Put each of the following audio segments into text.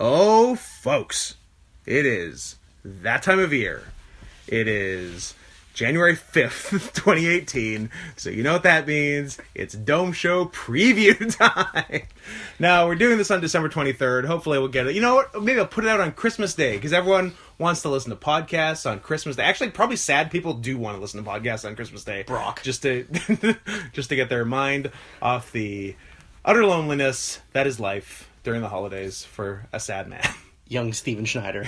Oh, folks, it is that time of year. It is January 5th, 2018. So you know what that means. It's Dome Show preview time. Now, we're doing this on December 23rd. Hopefully we'll get it. You know what? Maybe I'll put it out on Christmas Day, because everyone wants to listen to podcasts on Christmas Day. Actually, probably sad people do want to listen to podcasts on Christmas Day. Brock. Just to get their mind off the utter loneliness that is life during the holidays for a sad man. Young Steven Schneider.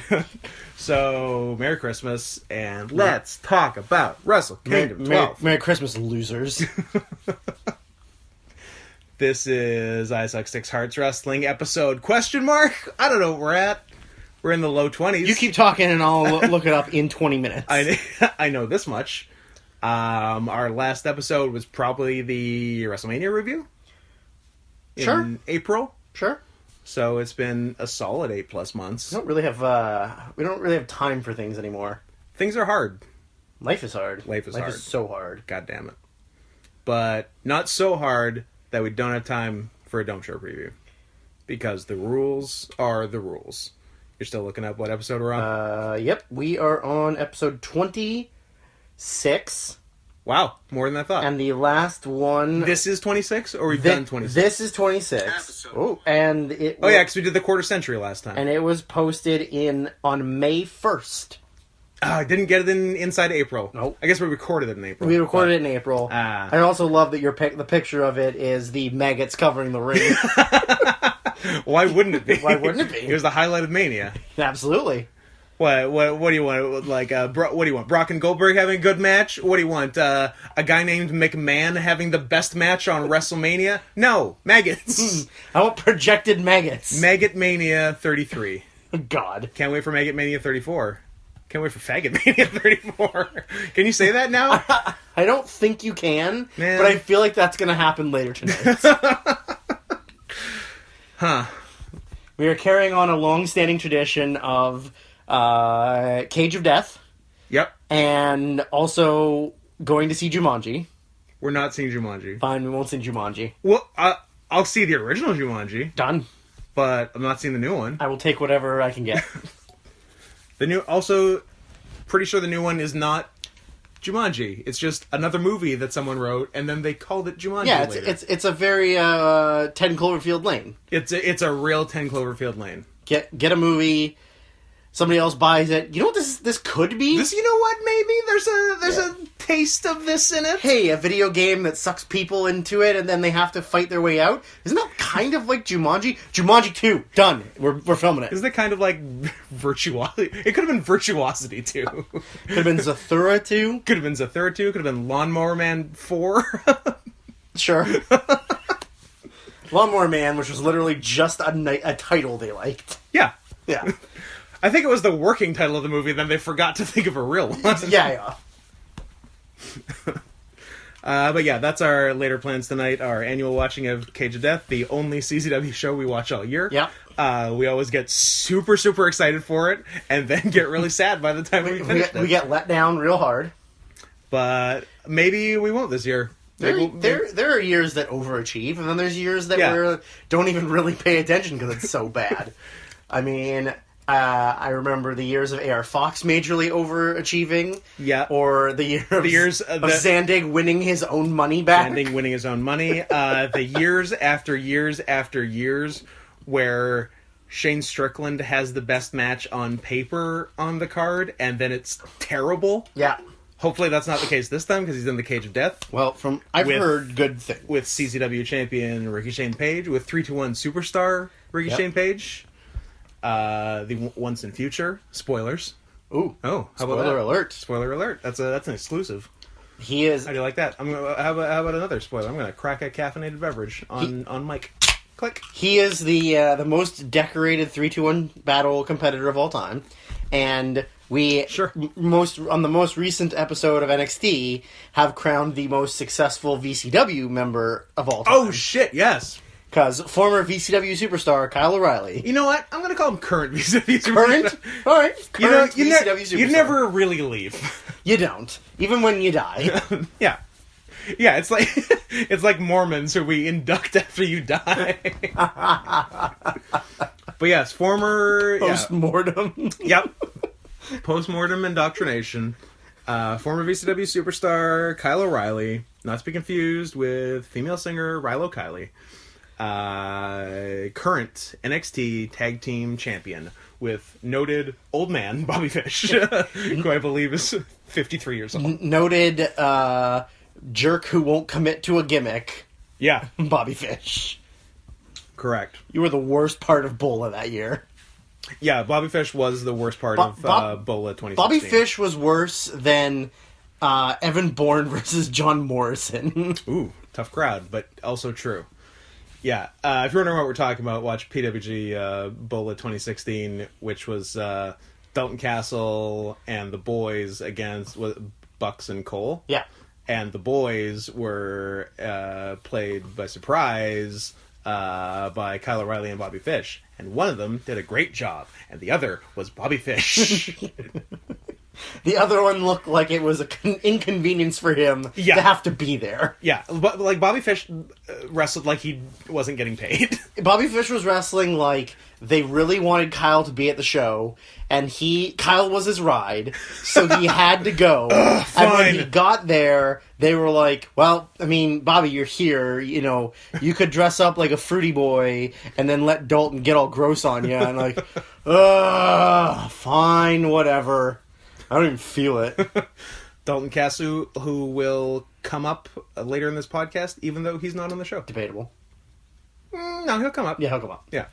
So, Merry Christmas, and let's talk about Wrestle Kingdom 12. Merry Christmas, losers. This is I Suck Six Hearts Wrestling episode question mark. I don't know what we're at. We're in the low 20s. You keep talking and I'll look it up in 20 minutes. I know this much. Our last episode was probably the WrestleMania review. In April. Sure. So it's been a solid 8+ months. We don't really have time for things anymore. Things are hard. Life is hard. Life is so hard. God damn it. But not so hard that we don't have time for a Dome Show preview. Because the rules are the rules. You're still looking up what episode we're on? Yep. We are on episode 26. Wow, more than I thought. And the last one... This is 26, or we've done 26? This is 26. Oh, and it... Oh, yeah, because we did the quarter century last time. And it was posted on May 1st. I didn't get it inside April. Nope. I guess we recorded it in April. We recorded it in April. I also love that the picture of it is the maggots covering the ring. Why wouldn't it be? Why wouldn't it be? It was the highlight of Mania. Absolutely. What do you want? Like, what do you want? Brock and Goldberg having a good match? What do you want? A guy named McMahon having the best match on WrestleMania? No, maggots. I want projected maggots. Maggot Mania 33. God. Can't wait for Maggot Mania 34. Can't wait for Faggot Mania 34. Can you say that now? I don't think you can, Man. but I feel like that's going to happen later tonight. Huh. We are carrying on a long-standing tradition of Cage of Death. Yep. And also going to see Jumanji. We're not seeing Jumanji. Fine, we won't see Jumanji. Well, I'll see the original Jumanji. Done. But I'm not seeing the new one. I will take whatever I can get. Pretty sure the new one is not Jumanji. It's just another movie that someone wrote, and then they called it Jumanji. Yeah, later. it's a very 10 Cloverfield Lane. It's a real 10 Cloverfield Lane. Get a movie. Somebody else buys it. You know what this could be? You know what? Maybe there's a taste of this in it. Hey, a video game that sucks people into it, and then they have to fight their way out. Isn't that kind of like Jumanji? Jumanji 2, done. We're filming it. Isn't it kind of like Virtuosity? It could have been Virtuosity 2. Could have been Zathura 2. Could have been Zathura 2. Could have been Lawnmower Man 4. Sure. Lawnmower Man, which was literally just a title they liked. Yeah. Yeah. I think it was the working title of the movie, then they forgot to think of a real one. Yeah. But yeah, that's our later plans tonight. Our annual watching of Cage of Death, the only CZW show we watch all year. Yep. We always get super, super excited for it, and then get really sad by the time we finish it. We get let down real hard. But maybe we won't this year. There are years that overachieve, and then there's years that we don't even really pay attention because it's so bad. I mean... I remember the years of AR Fox majorly overachieving. Yeah. Or the years of Zandig winning his own money back. Zandig winning his own money. The years after years after years where Shane Strickland has the best match on paper on the card, and then it's terrible. Yeah. Hopefully that's not the case this time, because he's in the Cage of Death. Well, I've heard good things. With CZW champion Ricky Shane Page, with 3-2-1 superstar Ricky Shane Page. The Once in Future. Spoilers. Ooh. Oh, how about that? Spoiler alert. Spoiler alert. That's an exclusive. He is... How do you like that? How about another spoiler? I'm going to crack a caffeinated beverage on mic. Click. He is the most decorated 3-2-1 battle competitor of all time. And we... Sure. On the most recent episode of NXT, have crowned the most successful VCW member of all time. Oh, shit, yes. Because former VCW superstar Kyle O'Reilly. You know what? I'm going to call him current VCW superstar. Current? All right. Current VCW superstar. You never really leave. You don't. Even when you die. Yeah. Yeah, it's like Mormons who we induct after you die. But yes, former... Post-mortem. Yep. Post-mortem indoctrination. Former VCW superstar Kyle O'Reilly. Not to be confused with female singer Rilo Kiley. Current NXT Tag Team Champion with noted old man Bobby Fish, who I believe is 53 years old. Noted jerk who won't commit to a gimmick. Yeah. Bobby Fish. Correct. You were the worst part of Bola that year. Yeah, Bobby Fish was the worst part of Bola 2016. Bobby Fish was worse than Evan Bourne versus John Morrison. Ooh, tough crowd, but also true. Yeah, if you're wondering what we're talking about, watch PWG Bola 2016, which was Dalton Castle and the boys against Bucks and Cole. Yeah. And the boys were played by surprise by Kyle O'Reilly and Bobby Fish. And one of them did a great job, and the other was Bobby Fish. The other one looked like it was an inconvenience for him to have to be there. Yeah, but like Bobby Fish wrestled like he wasn't getting paid. Bobby Fish was wrestling like they really wanted Kyle to be at the show, and Kyle was his ride, so he had to go. And when he got there, they were like, well, I mean, Bobby, you're here, you know, you could dress up like a fruity boy and then let Dalton get all gross on you, and like, fine, whatever. I don't even feel it. Dalton Castle, who will come up later in this podcast, even though he's not on the show. Debatable. No, he'll come up. Yeah, he'll come up. Yeah.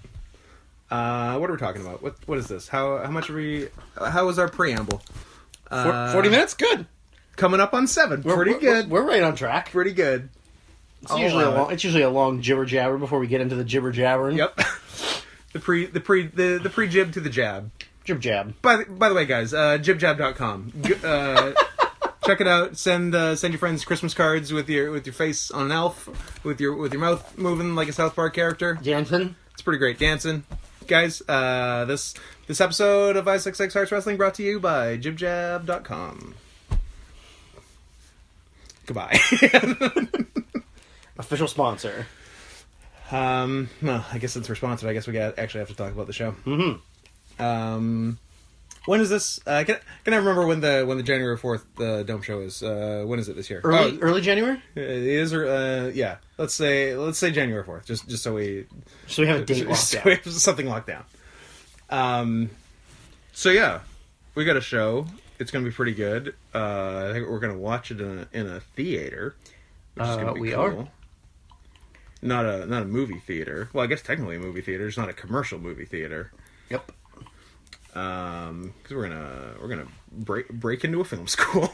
What are we talking about? What is this? How much are we? How was our preamble? 40 minutes? Good. Coming up on 7. Pretty good. We're right on track. Pretty good. It's usually a long jibber jabber before we get into the jibber jabbering. Yep. the pre jib to the jab. Jib jab. By the way, guys, jibjab.com. Check it out. Send your friends Christmas cards with your face on an elf, with your mouth moving like a South Park character. Dancing. It's pretty great dancing, guys. This episode of I66 Hearts Wrestling brought to you by jibjab.com. Goodbye. Official sponsor. Well, I guess since we're sponsored, I guess we actually have to talk about the show. Mm-hmm. When is this? Can I remember when the January 4th Dome show is? When is it this year? Early January? It is, yeah. Let's say January 4th, just so we have a date locked down. We have something locked down. So yeah, we got a show. It's gonna be pretty good. I think we're gonna watch it in a theater. Which is gonna be cool. Are. Not a movie theater. Well, I guess technically a movie theater. It's not a commercial movie theater. Yep. Because we're gonna break into a film school.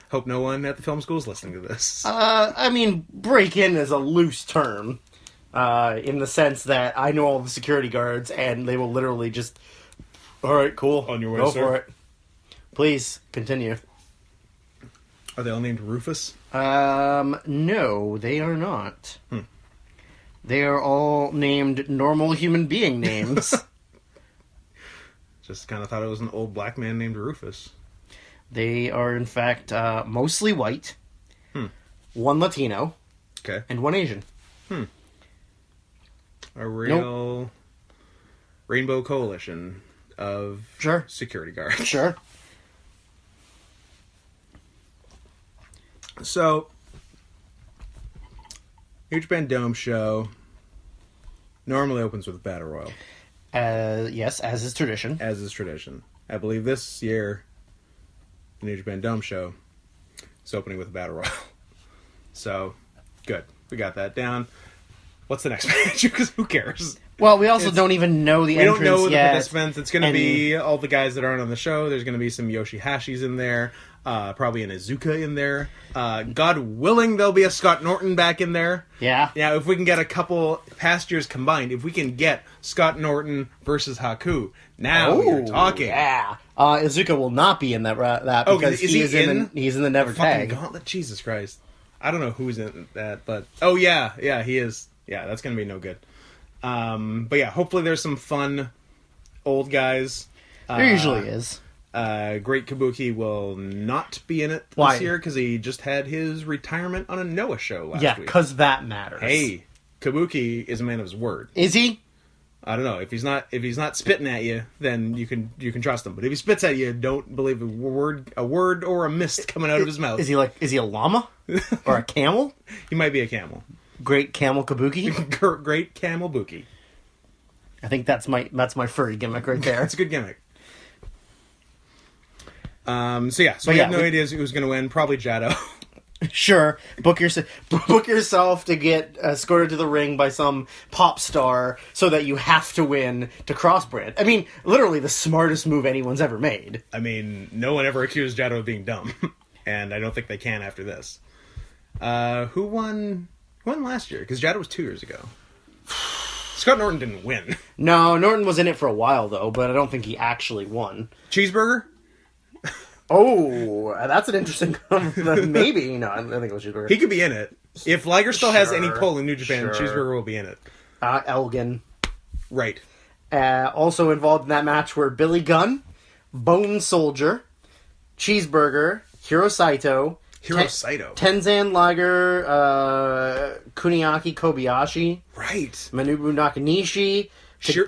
Hope no one at the film school is listening to this. I mean, break in is a loose term, in the sense that I know all the security guards and they will literally just, all right, cool, on your way, go sir. for it. Please continue. Are they all named Rufus? No, they are not. They are all named normal human being names. Just kind of thought it was an old black man named Rufus. They are, in fact, mostly white. One Latino. Okay. And one Asian. A real rainbow coalition of security guards. Sure. So, New Japan Dome show normally opens with a battle royal. Yes, as is tradition. As is tradition. I believe this year, the New Japan Dome show is opening with a battle royal. So, good. We got that down. What's the next match? Because who cares? Well, we also don't even know the entrance yet. We don't know the participants. It's going to be all the guys that aren't on the show. There's going to be some Yoshihashis in there. Probably an Iizuka in there. God willing, there'll be a Scott Norton back in there. Yeah. Yeah, if we can get a couple past years combined, if we can get Scott Norton versus Haku, now you're talking. Yeah. Iizuka will not be in that because he's in the Never Tag. Gauntlet? Jesus Christ. I don't know who's in that, but... Oh, yeah, he is. Yeah, that's going to be no good. But yeah, hopefully there's some fun old guys. There usually is. Great Kabuki will not be in it this year because he just had his retirement on a Noah show last week. Yeah, because that matters. Hey, Kabuki is a man of his word. Is he? I don't know. If he's not spitting at you, then you can trust him. But if he spits at you, don't believe a word or a mist coming out of his mouth. Is he a llama or a camel? He might be a camel. Great camel kabuki. Great camel buki. I think that's my furry gimmick right there. That's a good gimmick. So we have no idea who's going to win. Probably Jado. Sure, book yourself to get escorted to the ring by some pop star so that you have to win to cross-brand. I mean, literally the smartest move anyone's ever made. I mean, no one ever accused Jado of being dumb, and I don't think they can after this. Who won last year? Because Jado was 2 years ago. Scott Norton didn't win. No, Norton was in it for a while, though, but I don't think he actually won. Cheeseburger? Oh, that's an interesting... Maybe. No, I think it was Cheeseburger. He could be in it. If Liger still has any pull in New Japan, Cheeseburger will be in it. Elgin. Right. Also involved in that match were Billy Gunn, Bone Soldier, Cheeseburger, Hiro Saito, Tenzan Liger, Kuniaki Kobayashi. Right. Manabu Nakanishi.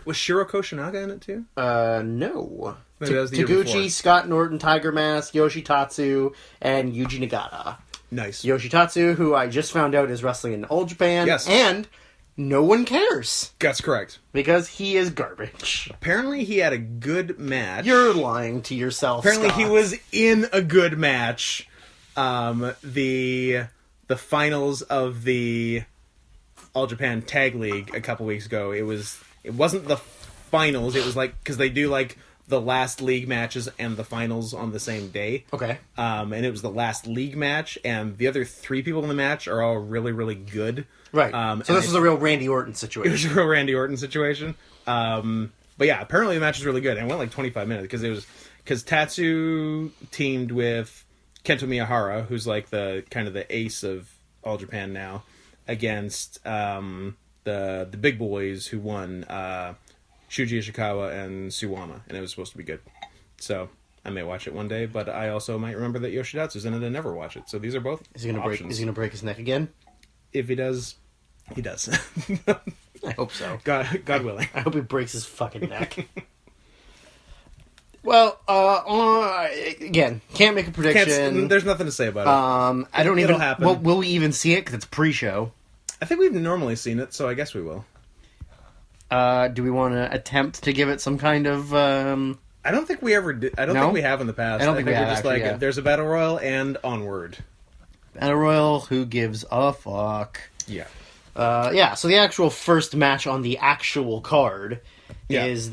Was Shiro Koshinaga in it too? No. Maybe that was the year Taguchi, before. Scott Norton, Tiger Mask, Yoshitatsu, and Yuji Nagata. Nice. Yoshitatsu, who I just found out is wrestling in All Japan. Yes. And no one cares. That's correct. Because he is garbage. Apparently he had a good match. You're lying to yourself, Apparently Scott. he was in a good match. The finals of the All Japan Tag League a couple weeks ago. It wasn't the finals. It was like, because they do like the last league matches and the finals on the same day. Okay. And it was the last league match, and the other 3 people in the match are all really, really good. Right. So this was a real Randy Orton situation. It was a real Randy Orton situation. But yeah, apparently the match was really good. And it went like 25 minutes because Tatsu teamed with Kento Miyahara, who's like the kind of the ace of All Japan now, against the big boys who won Shuji Ishikawa and Suwama, and it was supposed to be good. So I may watch it one day, but I also might remember that Yoshidatsu's in it and never watch it. So these are both Is he options. gonna break his neck again? If he does, he does. I hope so. God willing. I hope he breaks his fucking neck. Well, again, can't make a prediction. There's nothing to say about it. I don't even. It'll happen. Well, will we even see it? Because it's pre-show. I think we've normally seen it, so I guess we will. Do we want to attempt to give it some kind of? I don't think we ever did. I don't think we have in the past. I don't think we have, we're just actually, like, yeah. there's a battle royal and onward. Battle Royal, who gives a fuck? Yeah. Yeah, so the actual first match on the actual card is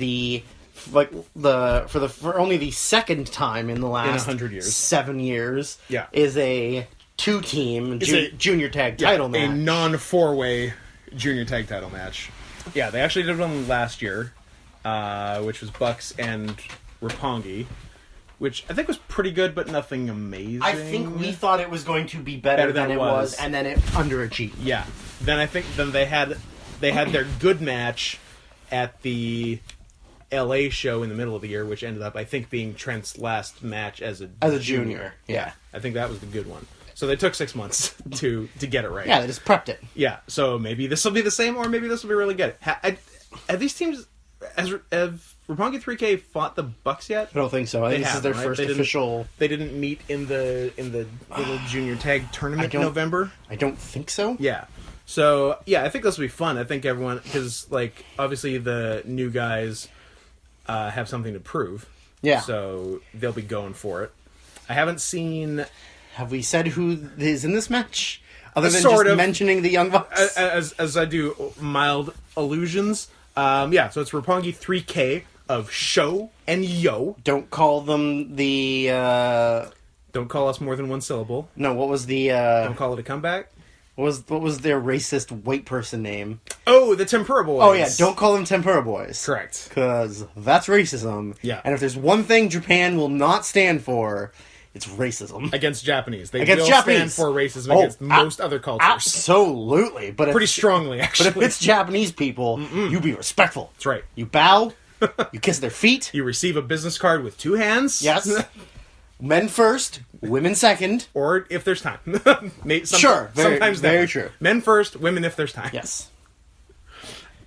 for only the second time in the last 100 years. 7 years. Yeah. Is a 2-team junior tag title match. A non-4-way junior tag title match. Yeah, they actually did one last year, which was Bucks and Roppongi, which I think was pretty good, but nothing amazing. I think we thought it was going to be better than it was, and then it underachieved. Yeah. Then they had their good match at the LA show in the middle of the year, which ended up, I think, being Trent's last match as a junior. Yeah. I think that was the good one. So they took 6 months to get it right. Yeah, they just prepped it. Yeah, so maybe this will be the same, or maybe this will be really good. Have these teams, have Roppongi 3K fought the Bucks yet? I don't think so. I think this is their first official... They didn't meet in the little junior tag tournament in November? I don't think so. Yeah. So, yeah, I think this will be fun. I think everyone... Because, like, obviously the new guys have something to prove. Yeah. So they'll be going for it. I haven't seen... Have we said who is in this match? Other than Sort just of. mentioning the Young Bucks? As I do mild allusions. Yeah, so it's Roppongi 3K of Sho and Yo. Don't call them the... Don't call us more than one syllable. No, what was the... Don't call it a comeback. What was their racist white person name? Oh, the Tempura Boys. Oh, yeah, don't call them Tempura Boys. Correct. Because that's racism. Yeah. And if there's one thing Japan will not stand for... It's racism. Against Japanese. They against will Japanese. stand for racism against most other cultures. Absolutely. But pretty strongly, actually. But if it's Japanese people, you be respectful. That's right. You bow, you kiss their feet. You receive a business card with 2 hands. Yes. Men first, women second. Or if there's time. Sure. Sometimes very that. true. Men first, women if there's time. Yes.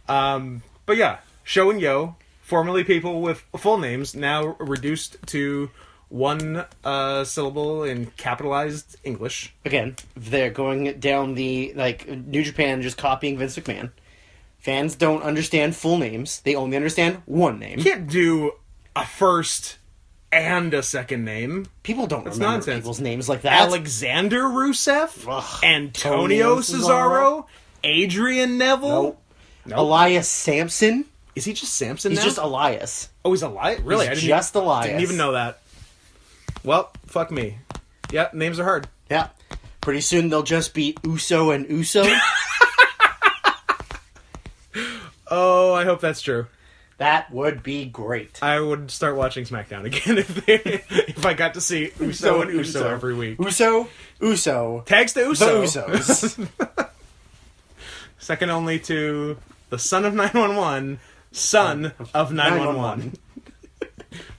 But yeah, Sho and Yo, formerly people with full names, now reduced to one syllable in capitalized English. Again, they're going down the, New Japan just copying Vince McMahon. Fans don't understand full names. They only understand one name. You can't do a first and a second name. People don't That's remember nonsense. people's names like that. Alexander Rusev? Ugh. Antonio Cesaro? Adrian Neville? Nope. Elias Sampson? Is he just Samson He's now? just Elias. Oh, he's Elias? Really? He's just Elias. Didn't even know that. Well, fuck me. Yeah, names are hard. Yeah. Pretty soon they'll just be Uso and Uso. Oh, I hope that's true. That would be great. I would start watching SmackDown again if I got to see Uso and Uso every week. Uso. Tags to Uso. The Usos. Second only to the son of 911, son of 911,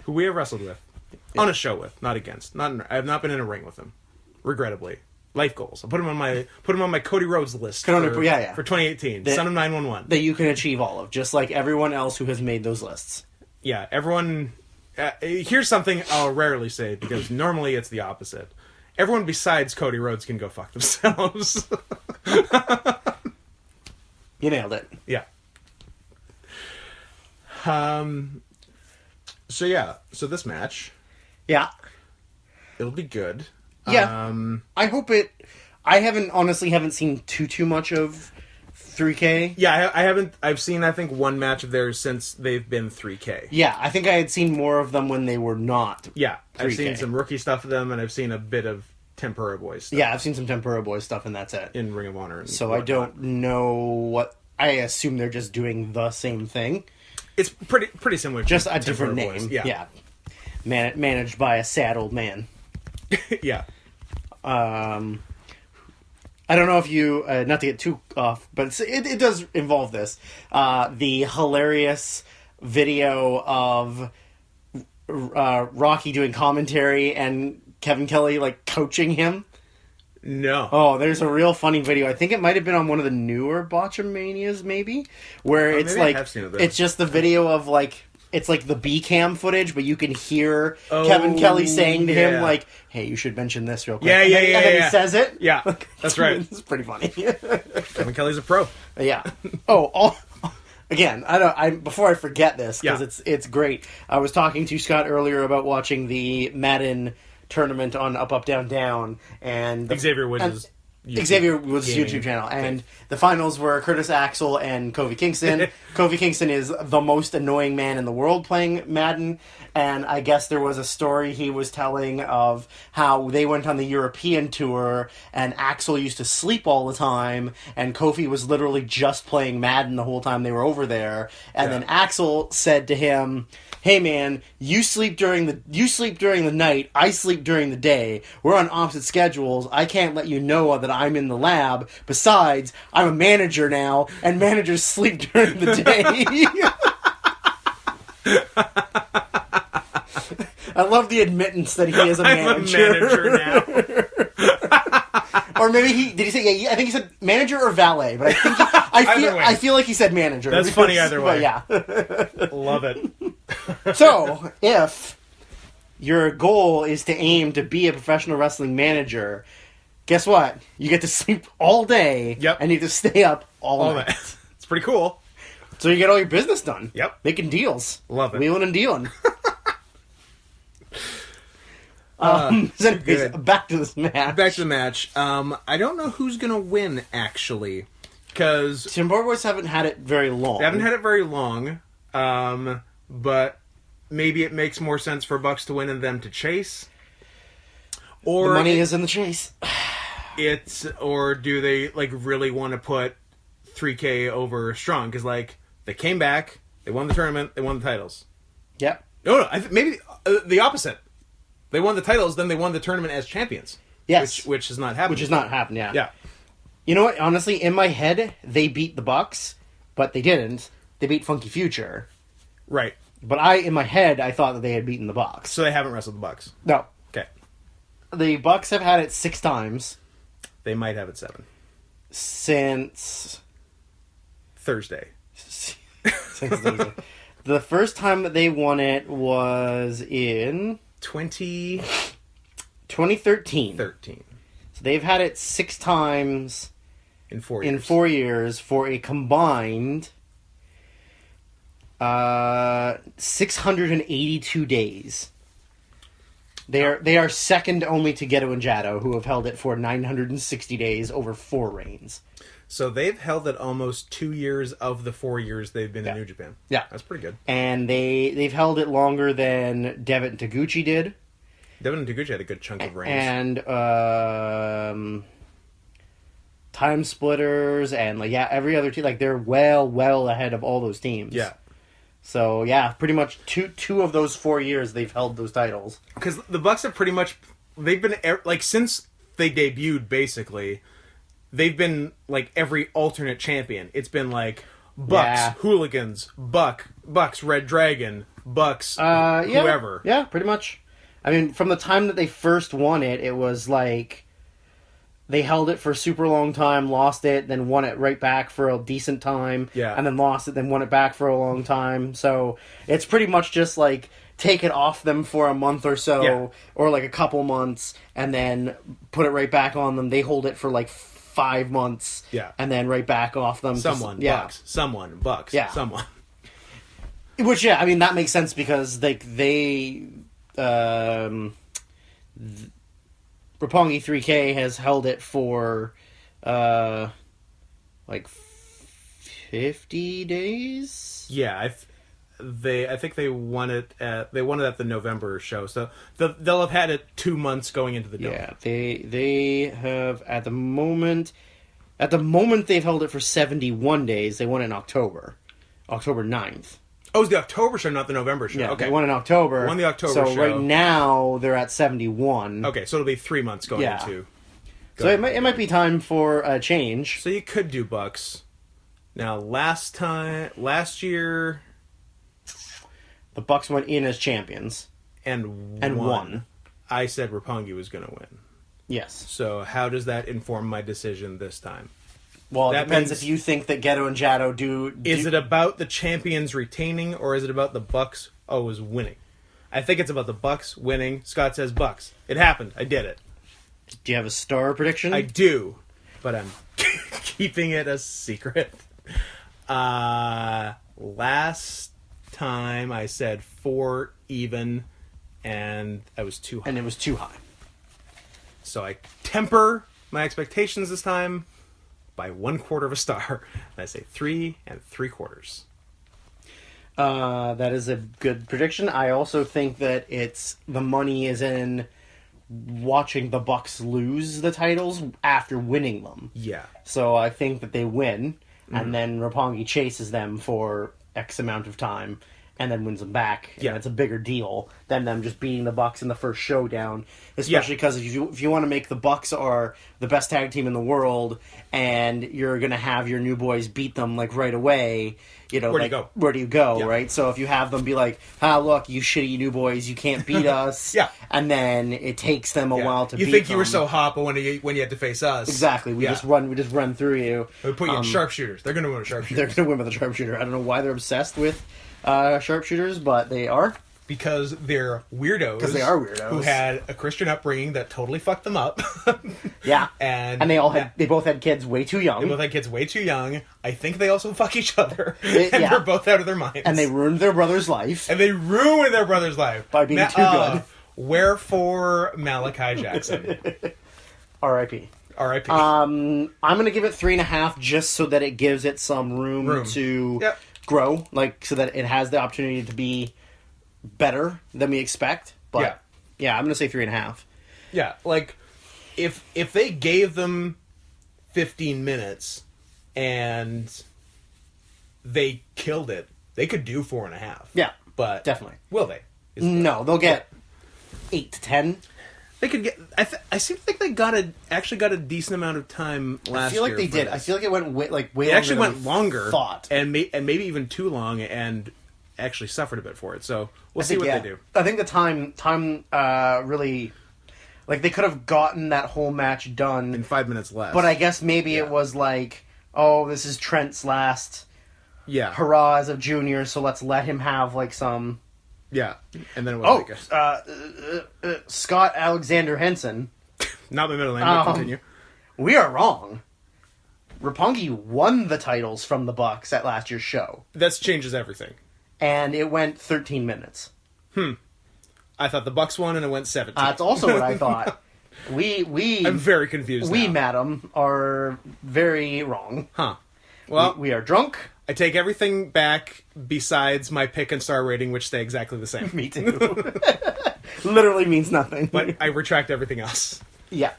who we have wrestled with, on a show with, not against. I have not been in a ring with him, regrettably. Life goals. I put him on my Cody Rhodes list for 2018. Son of 911 that you can achieve all of, just like everyone else who has made those lists. Yeah, everyone. Here's something I'll rarely say because normally it's the opposite. Everyone besides Cody Rhodes can go fuck themselves. You nailed it. Yeah. So this match. Yeah. It'll be good. Yeah. I hope it. I haven't seen too much of 3K. Yeah, I haven't. I've seen I think one match of theirs since they've been 3K. Yeah, I think I had seen more of them when they were not. Yeah, 3K. I've seen some rookie stuff of them, and I've seen a bit of Tempura Boys stuff. Yeah, I've seen some Tempura Boys stuff, and that's it. In Ring of Honor. So whatnot. I don't know what. I assume they're just doing the same thing. It's pretty similar. Just a Tempura different Boys. name. Yeah. Managed by a sad old man. Yeah. I don't know if you, not to get too off, but it does involve this. The hilarious video of Rocky doing commentary and Kevin Kelly, coaching him. No. Oh, there's a real funny video. I think it might have been on one of the newer Botchamanias, maybe, where it's maybe I have seen it there. It's just the video of it's like the B cam footage, but you can hear Kevin Kelly saying to him "Hey, you should mention this real quick." Yeah, and then he says it. Yeah, that's right. It's pretty funny. Kevin Kelly's a pro. Yeah. Again, before I forget this because it's great. I was talking to Scott earlier about watching the Madden tournament on Up Up Down Down, and Xavier Woods' YouTube channel, and the finals were Curtis Axel and Kofi Kingston. Kofi Kingston is the most annoying man in the world playing Madden, and I guess there was a story he was telling of how they went on the European tour, and Axel used to sleep all the time, and Kofi was literally just playing Madden the whole time they were over there, and then Axel said to him, "Hey man, you sleep during the night, I sleep during the day. We're on opposite schedules. I can't let you know that I'm in the lab. Besides, I'm a manager now, and managers sleep during the day." I love the admittance that he is a manager. I'm a manager now. Or maybe did he say? Yeah, I think he said manager or valet, but I feel like he said manager. That's funny either way. Yeah, love it. So, if your goal is to aim to be a professional wrestling manager, guess what? You get to sleep all day, and you have to stay up all night. It's pretty cool. So you get all your business done. Yep. Making deals. Love it. Wheeling and dealing. Anyways, back to this match. I don't know who's going to win, actually. Because Timber Boys haven't had it very long. They haven't had it very long. But maybe it makes more sense for Bucks to win and them to chase. Or the money is in the chase. Or do they really want to put 3K over Strong? Because they came back, they won the tournament, they won the titles. Yep. No, maybe the opposite. They won the titles, then they won the tournament as champions. Yes, which has not happened. Which has not happened. Yeah. Yeah. You know what? Honestly, in my head, they beat the Bucks, but they didn't. They beat Funky Future. Right. But in my head, I thought that they had beaten the Bucks. So they haven't wrestled the Bucks. No. Okay. The Bucks have had it 6 times. They might have it 7. Since Thursday. 6 days. The first time that they won it was in 2013. So they've had it 6 times in 4 years. In 4 years for a combined 682 days. They are second only to Gedo and Jado, who have held it for 960 days over 4 reigns. So they've held it almost 2 years of the 4 years they've been in New Japan. Yeah. That's pretty good. And they've held it longer than Devitt and Taguchi did. Devitt and Taguchi had a good chunk of reigns. And Time Splitters and every other team. Like, they're well ahead of all those teams. Yeah. So, yeah, pretty much two of those 4 years they've held those titles. Because the Bucks have pretty much... They've been... Like, since they debuted, basically, they've been, like, every alternate champion. It's been, like, Bucks, Hooligans, Bucks, Red Dragon, Bucks, whoever. Yeah, pretty much. I mean, from the time that they first won it, it was, like... They held it for a super long time, lost it, then won it right back for a decent time, and then lost it, then won it back for a long time. So it's pretty much just like take it off them for a month or so, or like a couple months, and then put it right back on them. They hold it for like 5 months, and then right back off them. Someone, Bucks. Someone, Bucks. Yeah. Someone. Which, I mean, that makes sense because Roppongi 3K has held it for, like 50 days. Yeah, I think they won it at the November show, so they'll have had it 2 months going into the Dome. Yeah, they have at the moment they've held it for 71 days. They won it in October 9th. Oh, it's the October show, not the November show. Yeah, okay. They won in October. Won the October so show. So right now they're at 71. Okay, so it'll be 3 months going into. So it might be time for a change. So you could do Bucks. Now, last year, the Bucks went in as champions and won. I said Roppongi was going to win. Yes. So how does that inform my decision this time? Well, it depends if you think that Gedo and Jado do... Is it about the champions retaining, or is it about the Bucks always winning? I think it's about the Bucks winning. Scott says Bucks. It happened. I did it. Do you have a star prediction? I do, but I'm keeping it a secret. Last time I said 4 even, and I was too high. And it was too high. So I temper my expectations this time by 1/4 of a star. And I say 3 3/4. That is a good prediction. I also think that the money is in watching the Bucks lose the titles after winning them. Yeah. So I think that they win, and then Roppongi chases them for X amount of time, and then wins them back. Yeah. And it's a bigger deal than them just beating the Bucks in the first showdown. Especially because if you want to make the Bucks are the best tag team in the world, and you're going to have your new boys beat them like right away, where do you go, right? So if you have them be like, look, you shitty new boys, you can't beat us. And then it takes them a while to beat them. You think you were so hot, but when you had to face us. Exactly. We just run through you. We put you in sharpshooters. They're going to win with sharpshooters. They're going to win with a sharpshooter. I don't know why they're obsessed with sharpshooters, but they are. Because they're weirdos. Because they are weirdos. Who had a Christian upbringing that totally fucked them up. Yeah. And they both had kids way too young. I think they also fuck each other. They're both out of their minds. And they ruined their brother's life. By being too good. Wherefore Malachi Jackson. R.I.P. R.I.P. I'm going to give it 3.5 just so that it gives it some room. To grow. So that it has the opportunity to be better than we expect, but I'm gonna say 3.5. Yeah, like if they gave them 15 minutes and they killed it, they could do 4.5. Yeah, but definitely. Will they? No, they'll get 8 to 10. They could get. I seem to think they actually got a decent amount of time last year. I feel like they did. This. I feel like it went way It longer actually went longer, thought, and maybe even too long, and actually suffered a bit for it. So we'll see what they do. I think the time really, like, they could have gotten that whole match done in 5 minutes less. But I guess maybe it was like, oh, this is Trent's last hurrah as a junior, so let's let him have, like, some... Yeah, and then it was Scott Alexander Henson. Not my middle name, but continue. We are wrong. Roppongi won the titles from the Bucks at last year's show. That changes everything. And it went 13 minutes. I thought the Bucks won and it went 17. That's also what I thought. I'm very confused We, now. madam, are very wrong. Huh. Well, we are drunk. I take everything back besides my pick and star rating, which stay exactly the same. Me too. Literally means nothing. But I retract everything else. Yeah.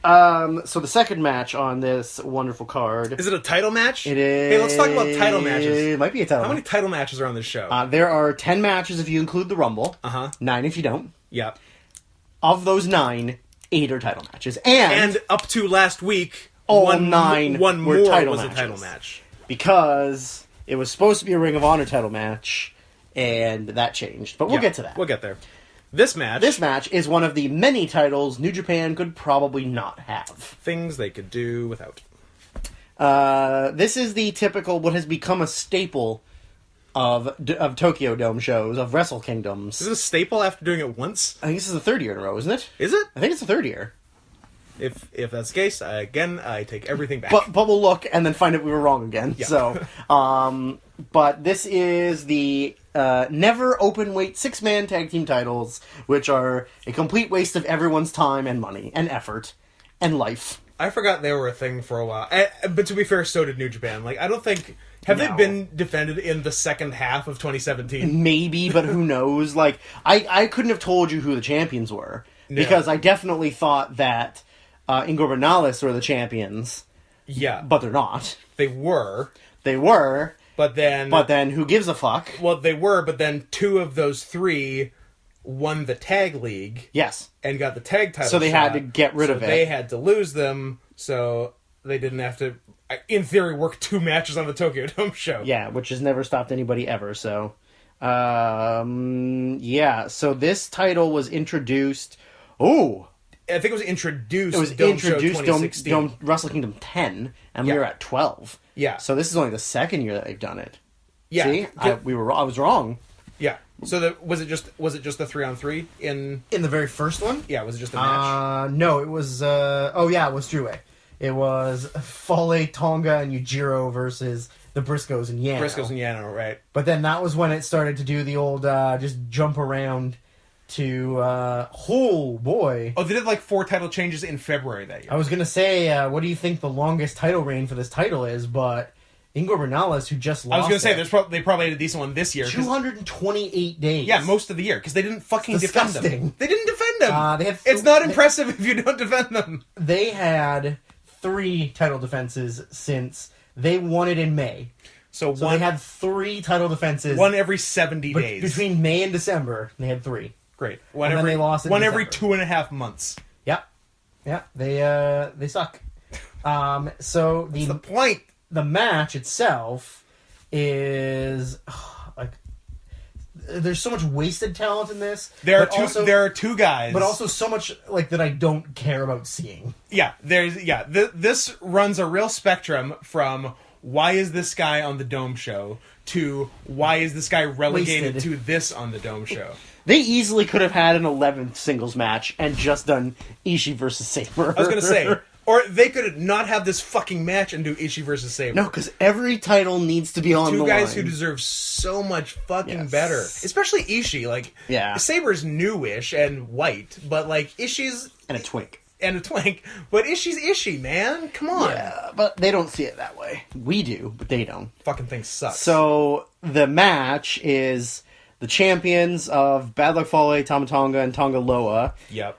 So the second match on this wonderful card... Is it a title match? It is... Hey, let's talk about title matches. It might be a title How match. many title matches are on this show? There are 10 matches if you include the Rumble. 9 if you don't. Yep. Of those 9, 8 are title matches. And up to last week, all 9 one were more title was matches. a title match. Because it was supposed to be a Ring of Honor title match, and that changed. But we'll get to that. We'll get there. This match is one of the many titles New Japan could probably not have. Things they could do without. This is the typical, what has become a staple of Tokyo Dome shows, of Wrestle Kingdoms. Is it a staple after doing it once? I think this is the third year in a row, isn't it? Is it? I think it's the third year. If that's the case, I take everything back. But we'll look and then find out we were wrong again. Yeah. So, but this is the never open weight 6-man tag team titles, which are a complete waste of everyone's time and money and effort and life. I forgot they were a thing for a while. But to be fair, so did New Japan. Like, I don't think... Have they been defended in the second half of 2017? Maybe, but who knows? Like, I couldn't have told you who the champions were. No. Because I definitely thought that Ingo Bernales were the champions. Yeah. But they're not. They were. But then who gives a fuck? Well, they were, but then 2 of those 3 won the tag league. Yes. And got the tag title. So they had to get rid of it. They had to lose them, so they didn't have to, in theory, work 2 matches on the Tokyo Dome show. Yeah, which has never stopped anybody ever, so... yeah, so this title was introduced... Oh! I think it was introduced. It was introduced Dome Wrestle Kingdom 10, and we were at 12. Yeah. So this is only the second year that they've done it. Yeah. See? I was wrong. Yeah. So was it just the 3-on-3 in the very first one? Yeah. Was it just a match? No, it was. It was Drew-Way. It was Fale, Tonga, and Yujiro versus the Briscoes and Yano. Briscoes and Yano, right? But then that was when it started to do the old just jump around to oh boy. Oh, they did like 4 title changes in February that year. I was gonna say, what do you think the longest title reign for this title is? But Ingo Bernales, who just lost, I was gonna say they probably had a decent one this year. 228 days. Yeah, most of the year because they didn't fucking defend them. They didn't defend them. It's not impressive if you don't defend them. They had 3 title defenses since they won it in May. So they had 3 title defenses. One every 70 days. Between May and December, they had 3. Great. Then they lost it one every 2.5 months. Yep. They suck. So What's the point? The match itself is like there's so much wasted talent in this. There are 2 guys, but also so much like that I don't care about seeing. Yeah, this runs a real spectrum from why is this guy on the Dome show to why is this guy relegated to this on the Dome show. They easily could have had an 11th singles match and just done Ishii versus Sabre. I was going to say, or they could not have this fucking match and do Ishii versus Sabre. No, because every title needs to be on the line. 2 guys who deserve so much fucking better. Especially Ishii. Like, Sabre's newish and white, but like Ishii's... And a twink. But Ishii's Ishii, man. Come on. Yeah, but they don't see it that way. We do, but they don't. Fucking thing sucks. So, the match is... the champions of Bad Luck Fale, Tama Tonga, and Tonga Loa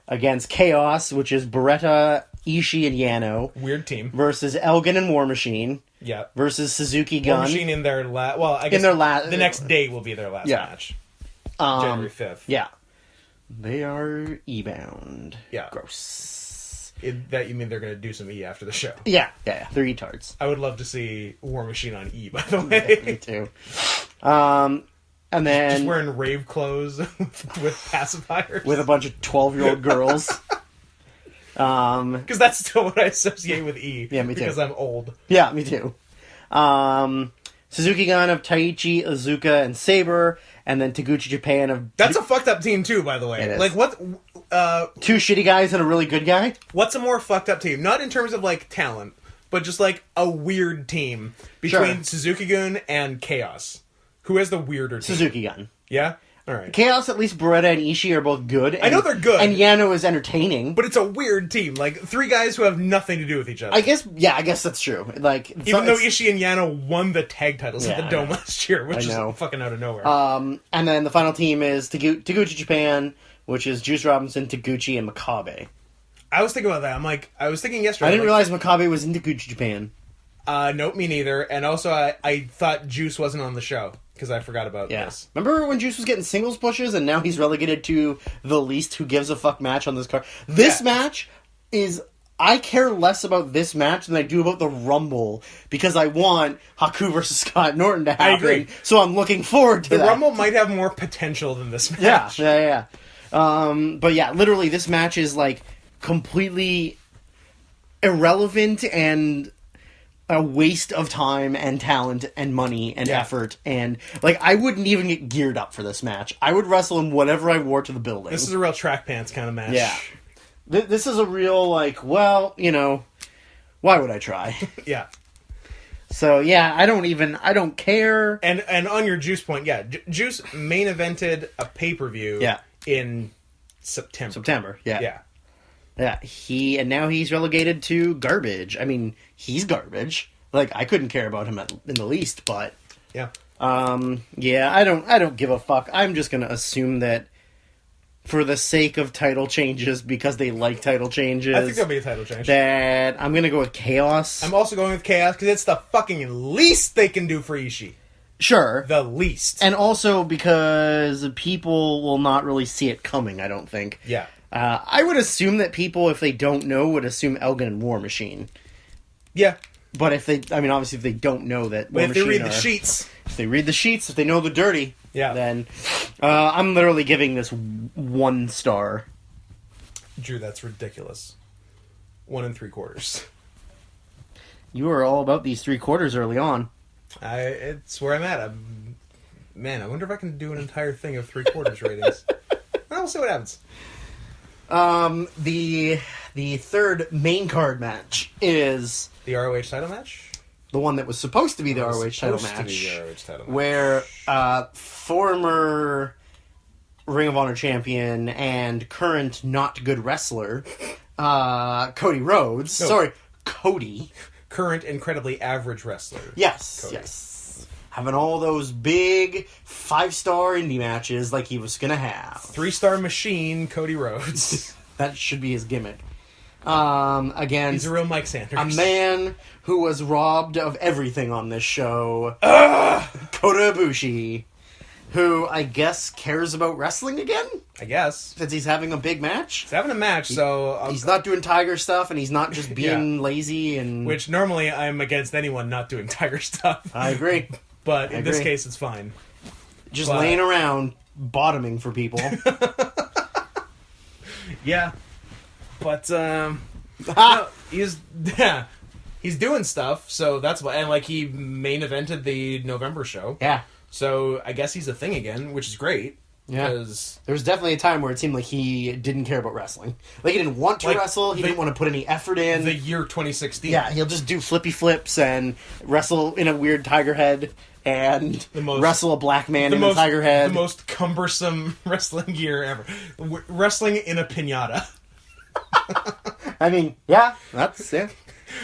against Chaos, which is Beretta, Ishii, and Yano. Weird team. Versus Elgin and War Machine. Versus Suzuki Gun. War Machine in their I guess the next day will be their last match. January 5th. Yeah. They are E-bound. Yeah. Gross. That you mean they're going to do some E after the show? Yeah. They're E-tards. I would love to see War Machine on E, by the way. Me too. And then... just wearing rave clothes with pacifiers. With a bunch of 12-year-old girls. Because that's still what I associate with E. Yeah, me too. Because I'm old. Yeah, me too. Suzuki Gun of Taichi, Iizuka, and Sabre, and then Taguchi Japan of... That's a fucked up team, too, by the way. It is. Like, what... two shitty guys and a really good guy? What's a more fucked up team? Not in terms of, like, talent, but just, like, a weird team between Suzuki Gun and Chaos. Who has the weirder team? Suzuki Gun. Yeah? Alright. Chaos, at least Beretta and Ishii are both good. And, I know they're good. And Yano is entertaining. But it's a weird team. Like, three guys who have nothing to do with each other. I guess that's true. Like, Even though Ishii and Yano won the tag titles at the Dome last year, which is fucking out of nowhere. And then the final team is Taguchi Japan, which is Juice Robinson, Taguchi, and Makabe. I was thinking about that. I was thinking yesterday. I didn't realize Makabe was in Taguchi Japan. Nope, me neither. And also, I thought Juice wasn't on the show. Because I forgot about this. Remember when Juice was getting singles pushes and now he's relegated to the least who gives a fuck match on this card? This match is... I care less about this match than I do about the Rumble because I want Haku versus Scott Norton to happen. I agree. So I'm looking forward to that. The Rumble might have more potential than this match. Yeah. But yeah, literally this match is like completely irrelevant and... a waste of time and talent and money and effort. And, like, I wouldn't even get geared up for this match. I would wrestle in whatever I wore to the building. This is a real track pants kind of match. Yeah. This is a real, like, well, you know, why would I try? Yeah. So, yeah, I don't care. And on your Juice point, Juice main evented a pay-per-view in September. Yeah. Yeah, now he's relegated to garbage. I mean, he's garbage. Like, I couldn't care about him in the least, but... Yeah. I don't give a fuck. I'm just gonna assume that for the sake of title changes, because they like title changes... I think there'll be a title change. That I'm gonna go with Chaos. I'm also going with Chaos, because it's the fucking least they can do for Ishii. Sure. The least. And also because people will not really see it coming, I don't think. Yeah. I would assume that people, if they don't know, would assume Elgin and War Machine. Yeah. But obviously if they don't know that War If Machine they read the sheets. If they read the sheets, if they know the dirty, then I'm literally giving this 1 star. Drew, that's ridiculous. 1 3/4. You were all about these 3/4 early on. It's where I'm at. Man, I wonder if I can do an entire thing of 3/4 ratings. Well, we'll see what happens. The third main card match is... the ROH title match? The one that was supposed to be the ROH title match. Where former Ring of Honor champion and current not good wrestler, Cody Rhodes... No. Sorry, Cody. Current incredibly average wrestler. Yes, Cody. yes. Having all those big 5-star indie matches like he was going to have. 3-star machine, Cody Rhodes. That should be his gimmick. Again, he's a real Mike Sanders. A man who was robbed of everything on this show. Kota Ibushi. Who I guess cares about wrestling again? I guess. Since he's having a big match? He's having a match, so... he's not doing Tiger stuff, and he's not just being lazy and... Which normally I'm against anyone not doing Tiger stuff. I agree. But in this case, it's fine. Just laying around, bottoming for people. Yeah. But, no, he's doing stuff, so that's why... And, like, he main evented the November show. Yeah. So, I guess he's a thing again, which is great. Yeah. Because... there was definitely a time where it seemed like he didn't care about wrestling. Like, he didn't want to wrestle, he didn't want to put any effort in. The year 2016. Yeah, he'll just do flippy flips and wrestle in a weird tiger head and wrestle a black man in a tiger head. The most cumbersome wrestling gear ever. Wrestling in a piñata. I mean, that's it's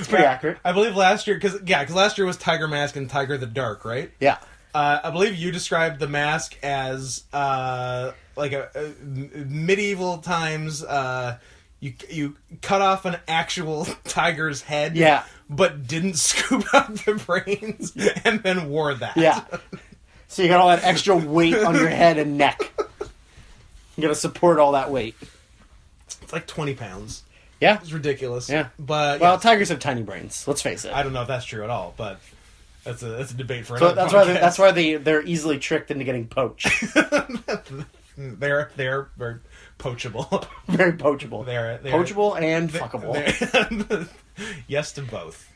pretty accurate. I believe last year, because last year was Tiger Mask and Tiger the Dark, right? Yeah. I believe you described the mask as like a medieval times. You cut off an actual tiger's head, but didn't scoop out the brains, and then wore that. Yeah. So you got all that extra weight on your head and neck. You got to support all that weight. It's like 20 pounds. Yeah. It's ridiculous. Yeah. But tigers have tiny brains. Let's face it. I don't know if that's true at all, but that's a debate for another podcast. That's why they're easily tricked into getting poached. They're very poachable. Very poachable. They're poachable and fuckable. Yes to both.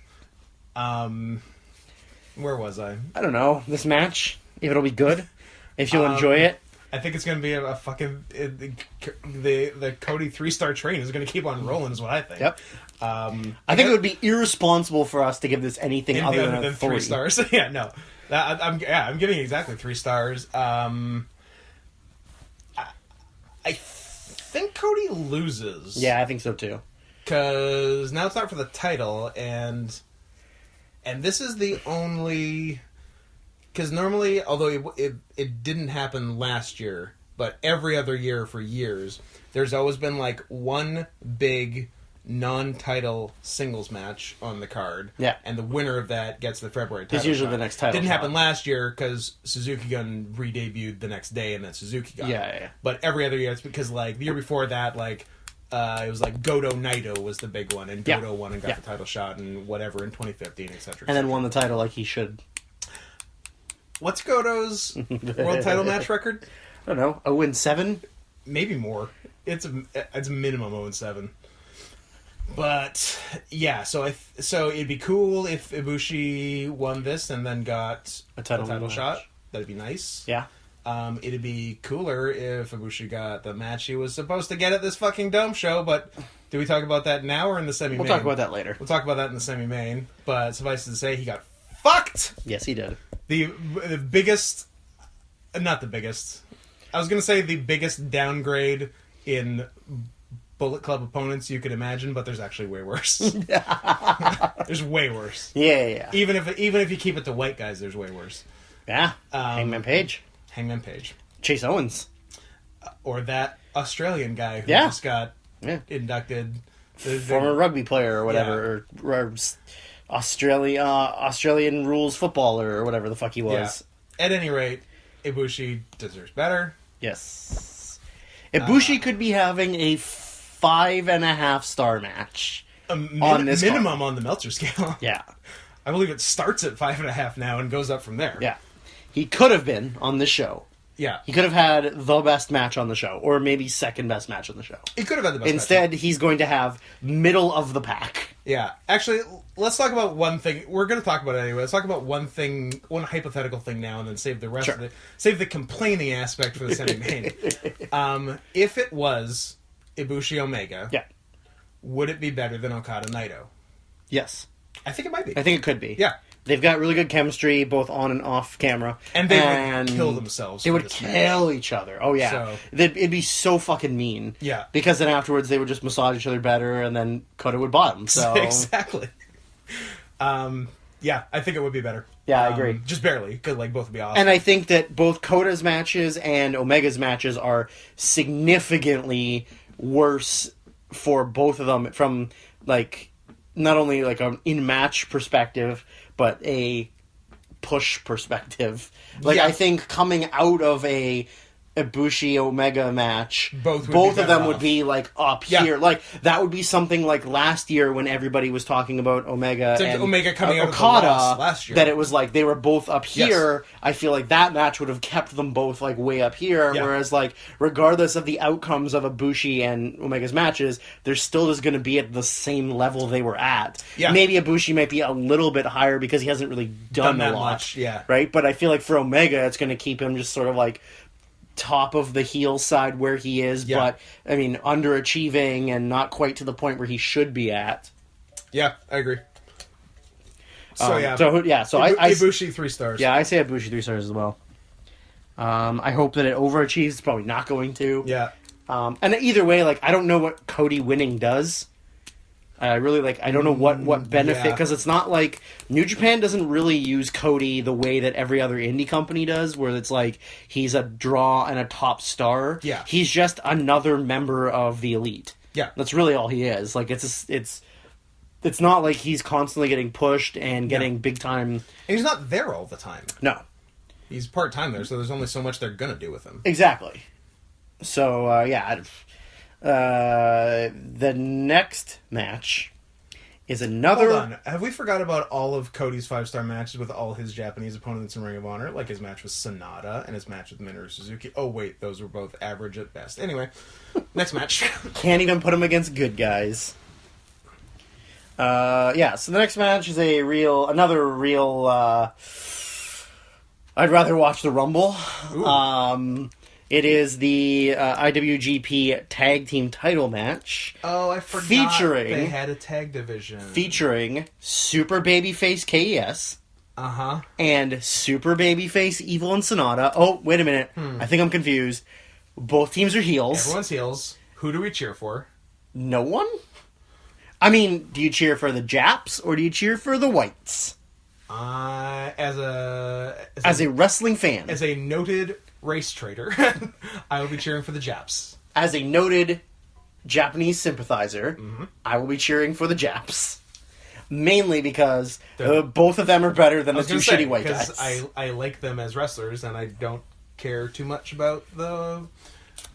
Where was I? I don't know. This match, if it'll be good, if you'll enjoy it. I think it's going to be a fucking... The Cody 3-star train is going to keep on rolling, is what I think. Yep. I think it would be irresponsible for us to give this anything other than a 3 stars. Yeah, no. I'm giving it exactly 3 stars. I think Cody loses. Yeah, I think so too. Because now it's not for the title, and this is the only... Because normally, although it didn't happen last year, but every other year for years, there's always been like one big non-title singles match on the card. Yeah. And the winner of that gets the February title. It's usually shot. the next title. Didn't happen last year because Suzuki Gun re-debuted the next day and then Suzuki Gun. Yeah. But every other year, it's because like the year before that, like it was like Goto Naito was the big one, and Goto won and got the title shot and whatever in 2015, etc. And then won the title like he should. What's Goto's world title match record? I don't know. 0-7? Maybe more. It's a minimum 0-7. But yeah, so it'd be cool if Ibushi won this and then got a title shot. That'd be nice. Yeah. It'd be cooler if Ibushi got the match he was supposed to get at this fucking Dome show, but do we talk about that now or in the semi-main? We'll talk about that later. We'll talk about that in the semi-main, but suffice it to say, he got fucked! Yes, he did. The biggest... Not the biggest. I was going to say the biggest downgrade in Bullet Club opponents you could imagine, but there's actually way worse. There's way worse. Yeah. Even if you keep it to white guys, there's way worse. Yeah. Hangman Page. Chase Owens. Or that Australian guy who just got inducted. Former rugby player or whatever. Yeah. Or Australian rules footballer or whatever the fuck he was. Yeah. At any rate, Ibushi deserves better. Yes. Ibushi could be having a 5.5 star match on this minimum card. On the Meltzer scale. Yeah. I believe it starts at 5.5 now and goes up from there. Yeah. He could have been on this show. Yeah. He could have had the best match on the show, or maybe second best match on the show. He could have had the best Instead, match. he's going to have middle of the pack. Yeah. Actually, let's talk about one thing. We're going to talk about it anyway. Let's talk about one hypothetical thing now, and then save the rest of it. Save the complaining aspect for the semi-main. If it was Ibushi Omega, would it be better than Okada Naito? Yes. I think it might be. I think it could be. Yeah. They've got really good chemistry, both on and off camera. And they would kill themselves. They would kill each other. Oh, yeah. So, it'd be so fucking mean. Yeah. Because then afterwards they would just massage each other better, and then Kota would bottom. So Exactly. Yeah, I think it would be better. Yeah, I agree. Just barely, because both would be awesome. And I think that both Kota's matches and Omega's matches are significantly worse for both of them from, not only an in-match perspective, but a push perspective. I think coming out of a Ibushi Omega match, both of them would be up here. That would be something like last year when everybody was talking about Omega and Omega coming out Okada of the loss last year. That it was they were both up here. Yes. I feel like that match would have kept them both way up here. Yeah. Whereas regardless of the outcomes of Ibushi and Omega's matches, they're still just going to be at the same level they were at. Yeah. Maybe Ibushi might be a little bit higher because he hasn't really done a lot. Much. Yeah. Right? But I feel like for Omega, it's going to keep him just sort of top of the heel side where he is, but underachieving and not quite to the point where he should be at. Yeah, I agree. So Ibushi 3 stars. Yeah, I say Ibushi 3 stars as well. I hope that it overachieves. It's probably not going to. Yeah. And either way, I don't know what Cody winning does. I really I don't know what benefit, because it's not New Japan doesn't really use Cody the way that every other indie company does, where it's he's a draw and a top star. Yeah. He's just another member of the elite. Yeah. That's really all he is. It's not like he's constantly getting pushed and getting big time. And he's not there all the time. No. He's part-time there, so there's only so much they're going to do with him. Exactly. So, the next match is another... Hold on. Have we forgot about all of Cody's 5-star matches with all his Japanese opponents in Ring of Honor? Like his match with Sonata and his match with Minoru Suzuki. Oh, wait. Those were both average at best. Anyway, next match. Can't even put him against good guys. Yeah, so the next match is another real, I'd rather watch the Rumble. It is the IWGP Tag Team Title match. Oh, I forgot featuring, they had a tag division. Featuring Super Babyface KES. Uh-huh. And Super Babyface Evil and Sonata. Oh, wait a minute. I think I'm confused. Both teams are heels. Everyone's heels. Who do we cheer for? No one? I mean, do you cheer for the Japs or do you cheer for the Whites? As a wrestling fan. As a noted race trader, I will be cheering for the Japs. As a noted Japanese sympathizer, I will be cheering for the Japs. Mainly because both of them are better than the two shitty white guys. I like them as wrestlers, and I don't care too much about the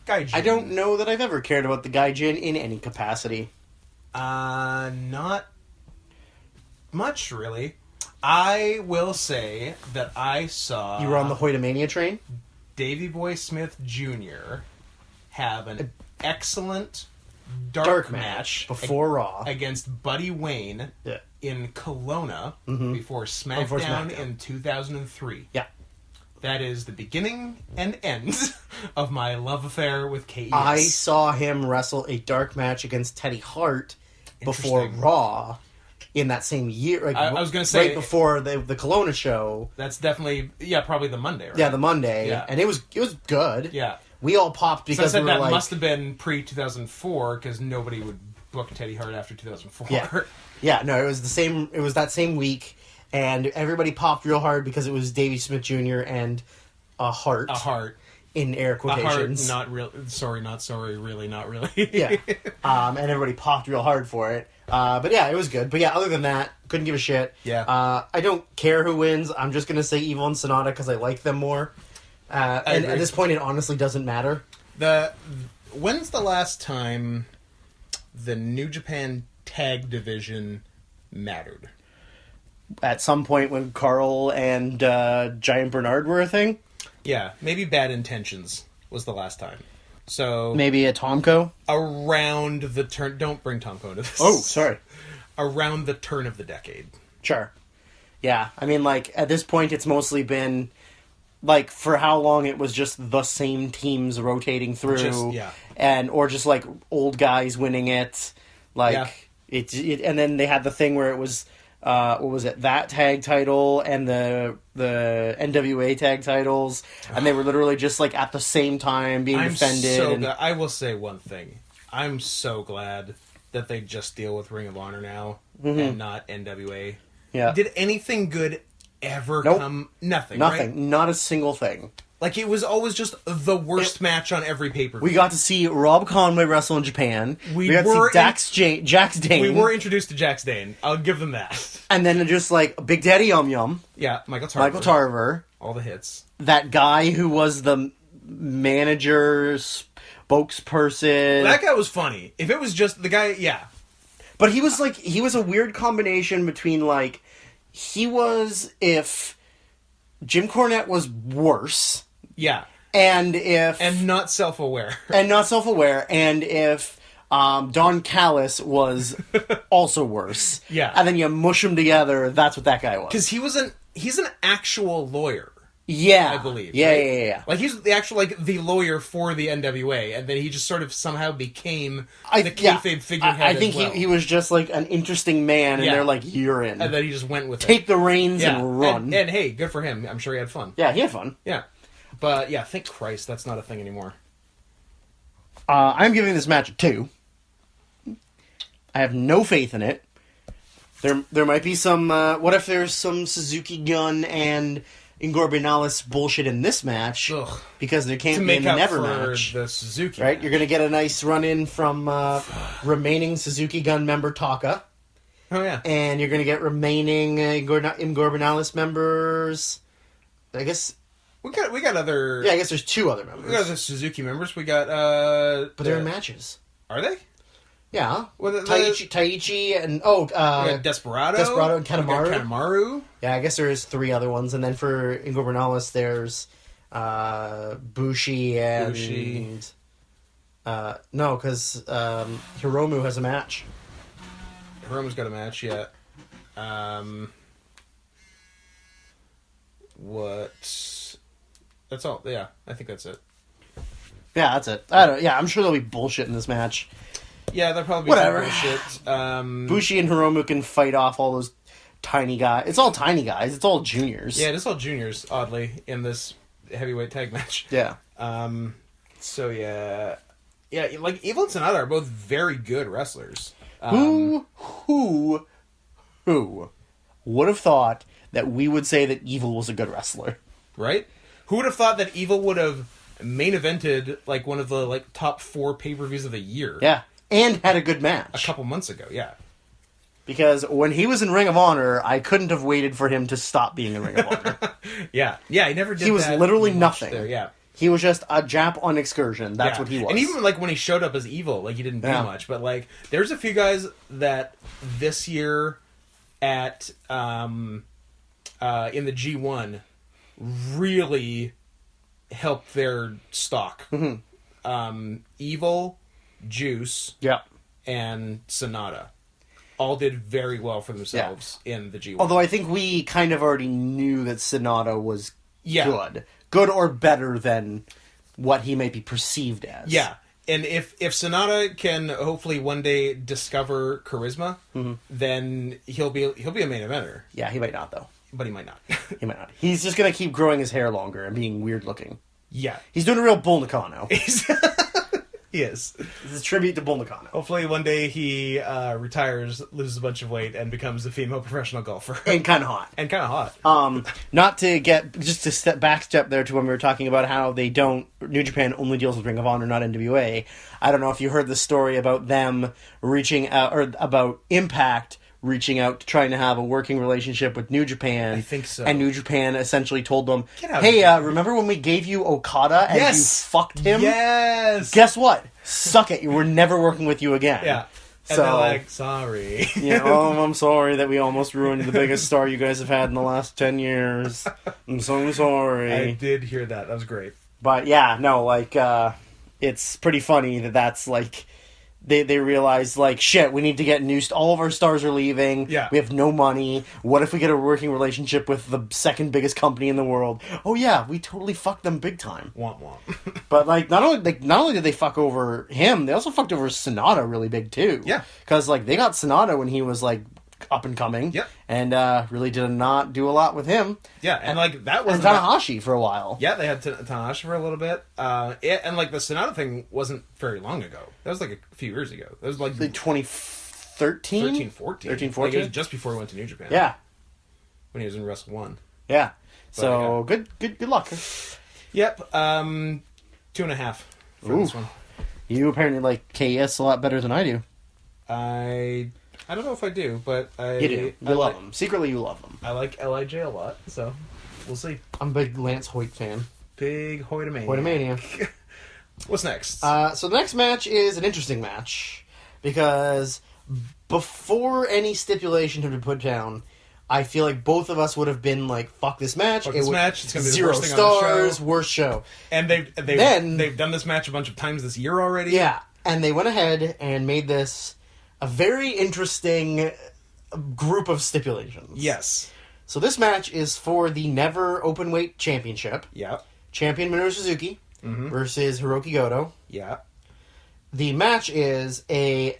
Gaijin. I don't know that I've ever cared about the Gaijin in any capacity. Not much, really. I will say that I saw... You were on the Hoytomania train? Davey Boy Smith Jr. have an excellent dark match before Raw against Buddy Wayne in Kelowna before SmackDown in 2003. Yeah. That is the beginning and end of my love affair with KES. I saw him wrestle a dark match against Teddy Hart before Raw in that same year. Like, I was going to say... Right before the Kelowna show. That's definitely... Yeah, probably the Monday, right? Yeah, the Monday. Yeah. And it was good. Yeah. We all popped because so I said we were that like... must have been pre-2004 because nobody would book Teddy Hart after 2004. Yeah. Yeah, no, it was the same... It was that same week, and everybody popped real hard because it was Davey Smith Jr. and a Hart. A Hart. In air quotations. A Hart, not real... Sorry, not sorry, really, not really. Yeah. And everybody popped real hard for it. But yeah, it was good. But yeah, other than that, couldn't give a shit. Yeah. I don't care who wins. I'm just going to say Evil and Sonata because I like them more. And at this point, it honestly doesn't matter. When's the last time the New Japan Tag Division mattered? At some point when Carl and Giant Bernard were a thing? Yeah, maybe Bad Intentions was the last time. So maybe a Tomko? Around the turn... Don't bring Tomko into this. Oh, sorry. Around the turn of the decade. Sure. Yeah, I mean, like, at this point, it's mostly been... Like, for how long it was just the same teams rotating through. Or just, like, old guys winning it. Like, and then they had the thing where it was... what was it? That tag title and the NWA tag titles, and they were literally just like at the same time being defended. I will say one thing: I'm so glad that they just deal with Ring of Honor now and not NWA. Yeah. Did anything good ever come? Nothing. Nothing. Right? Not a single thing. Like, it was always just the worst match on every pay-per-view. We got to see Rob Conway wrestle in Japan. We got to see Jax Dane. We were introduced to Jax Dane. I'll give them that. And then just like Big Daddy Yum Yum. Yeah, Michael Tarver. All the hits. That guy who was the manager, spokesperson. That guy was funny. If it was just the guy, yeah. But he was a weird combination between like, he was if Jim Cornette was worse. Yeah. And not self-aware. And if Don Callis was also worse. Yeah. And then you mush them together, that's what that guy was. Because he's an actual lawyer. Yeah. I believe. Yeah, right? yeah. Like, he's the actual, the lawyer for the NWA, and then he just sort of somehow became the kayfabe figurehead I think as well. he was just, like, an interesting man, and they're like, you're in. And then he just went with Take the reins and run. And hey, good for him. I'm sure he had fun. Yeah, he had fun. Yeah. But, yeah, thank Christ that's not a thing anymore. I'm giving this match a 2. I have no faith in it. There might be some... what if there's some Suzuki Gun and Ingor Benalis bullshit in this match? Ugh. Because there can't be in the Never match. The Suzuki right? match. You're going to get a nice run-in from remaining Suzuki Gun member Taka. Oh, yeah. And you're going to get remaining Ingor Benalis members... I guess... We got other... Yeah, I guess there's 2 other members. We got other Suzuki members. We got... But they're in matches. Are they? Yeah. Well, Taichi and... we got Desperado. Desperado and Kanemaru. We got Kanemaru. Yeah, I guess there is 3 other ones. And then for Ingor Benalis, there's Bushi and... Bushi. No, because Hiromu has a match. Hiromu's got a match yet. What? That's all. Yeah, I think that's it. Yeah, that's it. I'm sure there'll be bullshit in this match. Yeah, there'll probably be Whatever. some bullshit. Bushi and Hiromu can fight off all those tiny guys. It's all tiny guys. It's all juniors. Yeah, it is all juniors, oddly, in this heavyweight tag match. Yeah. So, yeah. Yeah, like, Evil and Sonata are both very good wrestlers. Who would have thought that we would say that Evil was a good wrestler? Right? Who would have thought that Evil would have main evented, like, one of the, like, top 4 pay-per-views of the year? Yeah. And had a good match. A couple months ago, yeah. Because when he was in Ring of Honor, I couldn't have waited for him to stop being in Ring of Honor. Yeah, he never did. He was literally much nothing. there, yeah. He was just a Jap on excursion. That's what he was. And even like when he showed up as Evil, like he didn't do much. But like, there's a few guys that this year at in the G1 really helped their stock. Mm-hmm. Evil, Juice, Yep. and Sonata all did very well for themselves in the G1. Although I think we kind of already knew that Sonata was Yeah. good or better than what he may be perceived as. Yeah. And if Sonata can hopefully one day discover charisma, then he'll be a main eventer. Yeah, he might not though. But he might not. He might not. He's just gonna keep growing his hair longer and being weird looking. Yeah. He's doing a real Bull Nakano. He is. It's a tribute to Bull Nakano. Hopefully one day he retires, loses a bunch of weight, and becomes a female professional golfer. And kind of hot. And kind of hot. Not to get, just to backstep there to when we were talking about how New Japan only deals with Ring of Honor, not NWA. I don't know if you heard the story about them reaching out, or about Impact reaching out to trying to have a working relationship with New Japan. I think so. And New Japan essentially told them, Get out hey, of here. remember when we gave you Okada and you fucked him? Yes! Guess what? Suck it. We're never working with you again. Yeah. And So, they're like, sorry. I'm sorry that we almost ruined the biggest star you guys have had in the last 10 years. I'm so sorry. I did hear that. That was great. But yeah, no, like, it's pretty funny that's like, they realize, like, shit, we need to get all of our stars are leaving. Yeah. We have no money. What if we get a working relationship with the second biggest company in the world? Oh yeah, we totally fucked them big time. Womp womp. But like, not only did they fuck over him, they also fucked over Sonata really big too. Yeah. Because like they got Sonata when he was like up and coming. Yep. And really did not do a lot with him. Yeah, and like that was And Tanahashi for a while. Yeah, they had Tanahashi for a little bit. And like the Sonata thing wasn't very long ago. That was like a few years ago. That was like 2013? 13, 14. 13, Like, 14? it was just before he went to New Japan. Yeah. When he was in Wrestle 1. Yeah. So good luck. Yep. 2.5 for this one. You apparently like KS a lot better than I do. I don't know if I do, but You do. You love them. Secretly, you love them. I like LIJ a lot, so we'll see. I'm a big Lance Hoyt fan. Big Hoytomania. Hoytomania. What's next? So the next match is an interesting match because before any stipulation had been put down, I feel like both of us would have been like, "Fuck this match! It's gonna be the 0 worst thing on the stars, show." worst show." And they've done this match a bunch of times this year already. Yeah, and they went ahead and made this a very interesting group of stipulations. Yes. So this match is for the Never Openweight Championship. Yeah. Champion Minoru Suzuki versus Hiroki Goto. Yeah. The match is a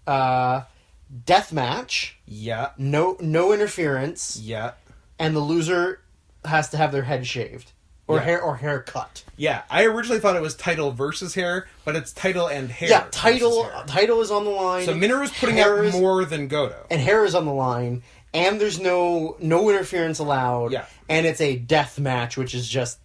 death match. Yeah. No interference. Yeah. And the loser has to have their head shaved or hair cut. Yeah. I originally thought it was title versus hair, but it's title and hair. Yeah, title versus hair. title is on the line. So Minoru's putting out more than Goto. And hair is on the line. And there's no interference allowed. Yeah. And it's a death match, which is just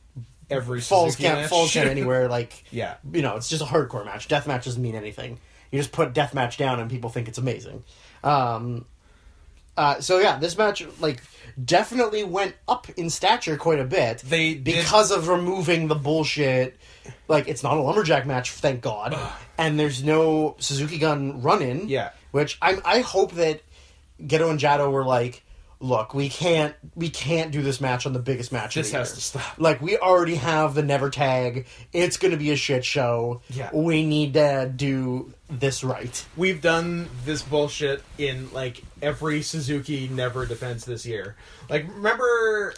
every falls Suzuki match. can't anywhere. Like, yeah. It's just a hardcore match. Death match doesn't mean anything. You just put death match down and people think it's amazing. So yeah, this match like definitely went up in stature quite a bit. Because of removing the bullshit. Like, it's not a lumberjack match, thank God. And there's no Suzuki Gun run-in. Yeah. Which I hope that Geto and Jado were like, look, we can't do this match on the biggest match of This the year. has to stop. Like, we already have the never tag. It's going to be a shit show. Yeah. We need to do this right. We've done this bullshit in, like, every Suzuki never defense this year. Like, remember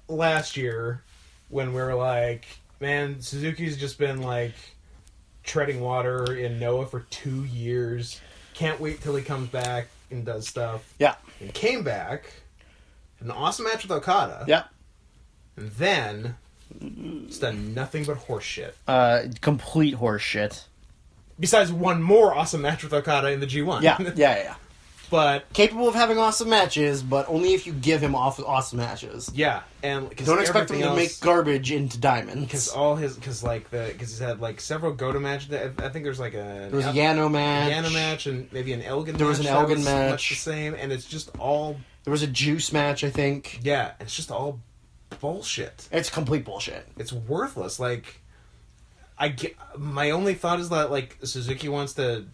last year when we were like, man, Suzuki's just been, like, treading water in Noah for 2 years. Can't wait till he comes back and does stuff. Yeah. And came back, had an awesome match with Okada. Yeah. And then it's done nothing but horse shit. Complete horse shit. Besides one more awesome match with Okada in the G1. Yeah. But Capable of having awesome matches, but only if you give him awesome matches. yeah, and Don't expect him to make garbage into diamonds. Because he's had like several Goto matches. I think there's like there was a Yano match. And maybe an Elgin. There was an Elgin match. Much the same, and it's just all There was a Juice match, I think. yeah. It's just all bullshit. It's complete bullshit. It's worthless. Like my only thought is that like Suzuki wants to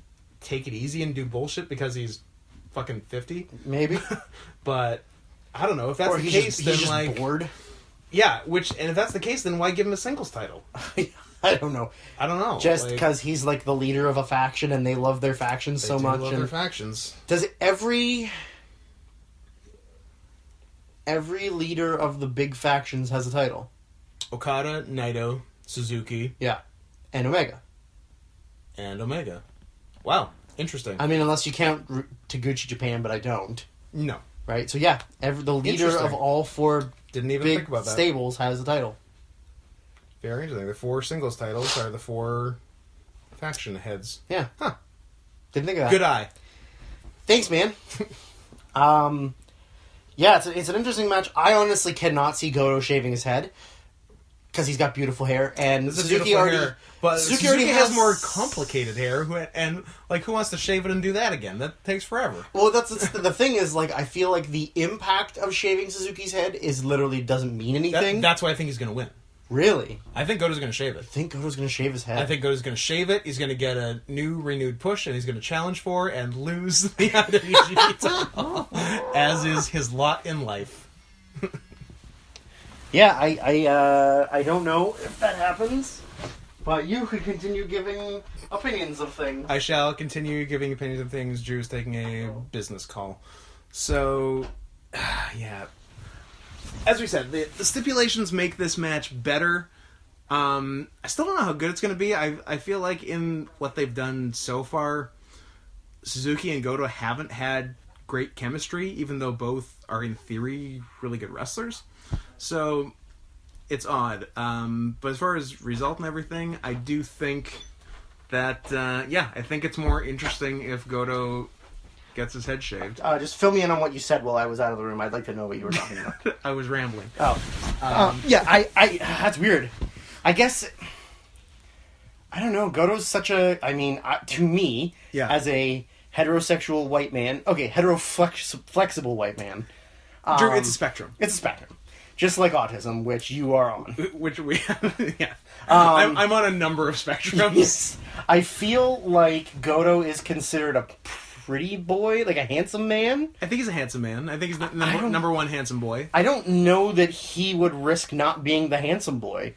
take it easy and do bullshit because he's fucking 50. Maybe. But I don't know if that's Or the he's case. just, Then he's just like bored. yeah, and if that's the case, then why give him a singles title? I don't know. I don't know. Just like, because he's like the leader of a faction and they love their factions they so do much. love And their factions. does every leader of the big factions has a title? Okada, Naito, Suzuki, Yeah. And Omega. and Omega. Wow, interesting. I mean, unless you count Taguchi Japan, but I don't. No, Right? So yeah, the leader Interesting. of all four didn't even big think about that. stables has the title. Very interesting. The 4 singles titles are the 4 faction heads. Yeah. Huh. Didn't think of that. Good eye. Thanks, man. Yeah, it's an interesting match. I honestly cannot see Goto shaving his head because he's got beautiful hair, and This is Suzuki beautiful already. hair, but Suzuki Suzuki already has more complicated hair, and like who wants to shave it and do that again? That takes forever. Well, that's the thing is, like, I feel like the impact of shaving Suzuki's head is literally doesn't mean anything. That's why I think he's going to win. Really? I think Goto's going to shave it. I think Goto's going to shave his head. I think Goto's going to shave it. He's going to get a renewed push, and he's going to challenge for and lose the IWGP title, as is his lot in life. Yeah, I don't know if that happens, but you could continue giving opinions of things. I shall continue giving opinions of things. Drew's taking a business call. So, yeah. As we said, the stipulations make this match better. I still don't know how good it's going to be. I feel like in what they've done so far, Suzuki and Goto haven't had great chemistry, even though both are in theory really good wrestlers. So it's odd. But as far as result and everything, I do think that, I think it's more interesting if Goto gets his head shaved. Just fill me in on what you said while I was out of the room. I'd like to know what you were talking about. I was rambling. Yeah, I that's weird. I guess, I don't know, Goto's such a, I mean, to me, as a heterosexual white man, flexible white man. Drew, it's a spectrum. It's a spectrum. Just like autism, which you are on. Which we, yeah. I'm on a number of spectrums. Yes. I feel like Goto is considered a pretty boy, like a handsome man. I think he's a handsome man. I think he's number one handsome boy. I don't know that he would risk not being the handsome boy.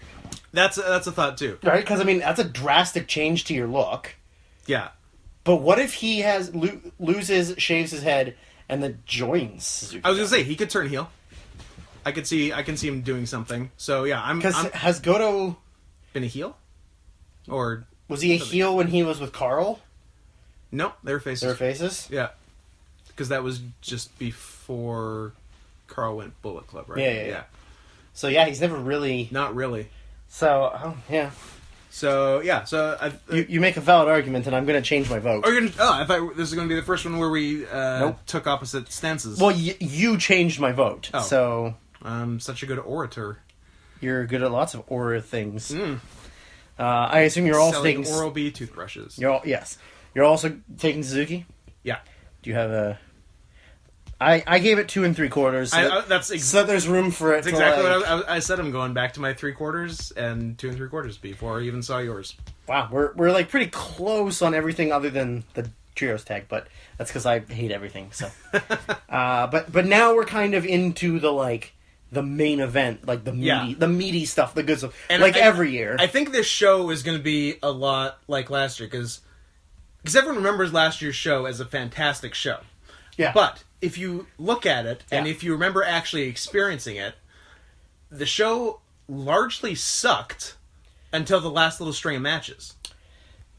That's a thought too. Right? Because, I mean, that's a drastic change to your look. Yeah. But what if he shaves his head, and then joins Suzuki? I was gonna say he could turn heel. I can see him doing something. So yeah, Because has Goto been a heel, or was he a heel when he was with Carl? No, they were faces. They were faces. Yeah, because that was just before Carl went Bullet Club, right? Yeah. So yeah, he's never really. Not really. So yeah. So yeah, you make a valid argument, and I'm going to change my vote. I thought this was going to be the first one where we Nope. took opposite stances. Well, you changed my vote, so I'm such a good orator. You're good at lots of aura things. I assume you're also taking Oral-B toothbrushes. Yes, you're also taking Suzuki. Yeah. Do you have a? I gave it 2 3/4. So there's room for it. That's exactly what I said. I'm going back to my 3/4 and 2 3/4 before I even saw yours. Wow, we're like pretty close on everything other than the trios tag, but that's because I hate everything. So, but now we're kind of into the main event, like the meaty stuff, the good stuff, and every year. I think this show is going to be a lot like last year because everyone remembers last year's show as a fantastic show. Yeah. But if you look at it and if you remember actually experiencing it, the show largely sucked until the last little string of matches.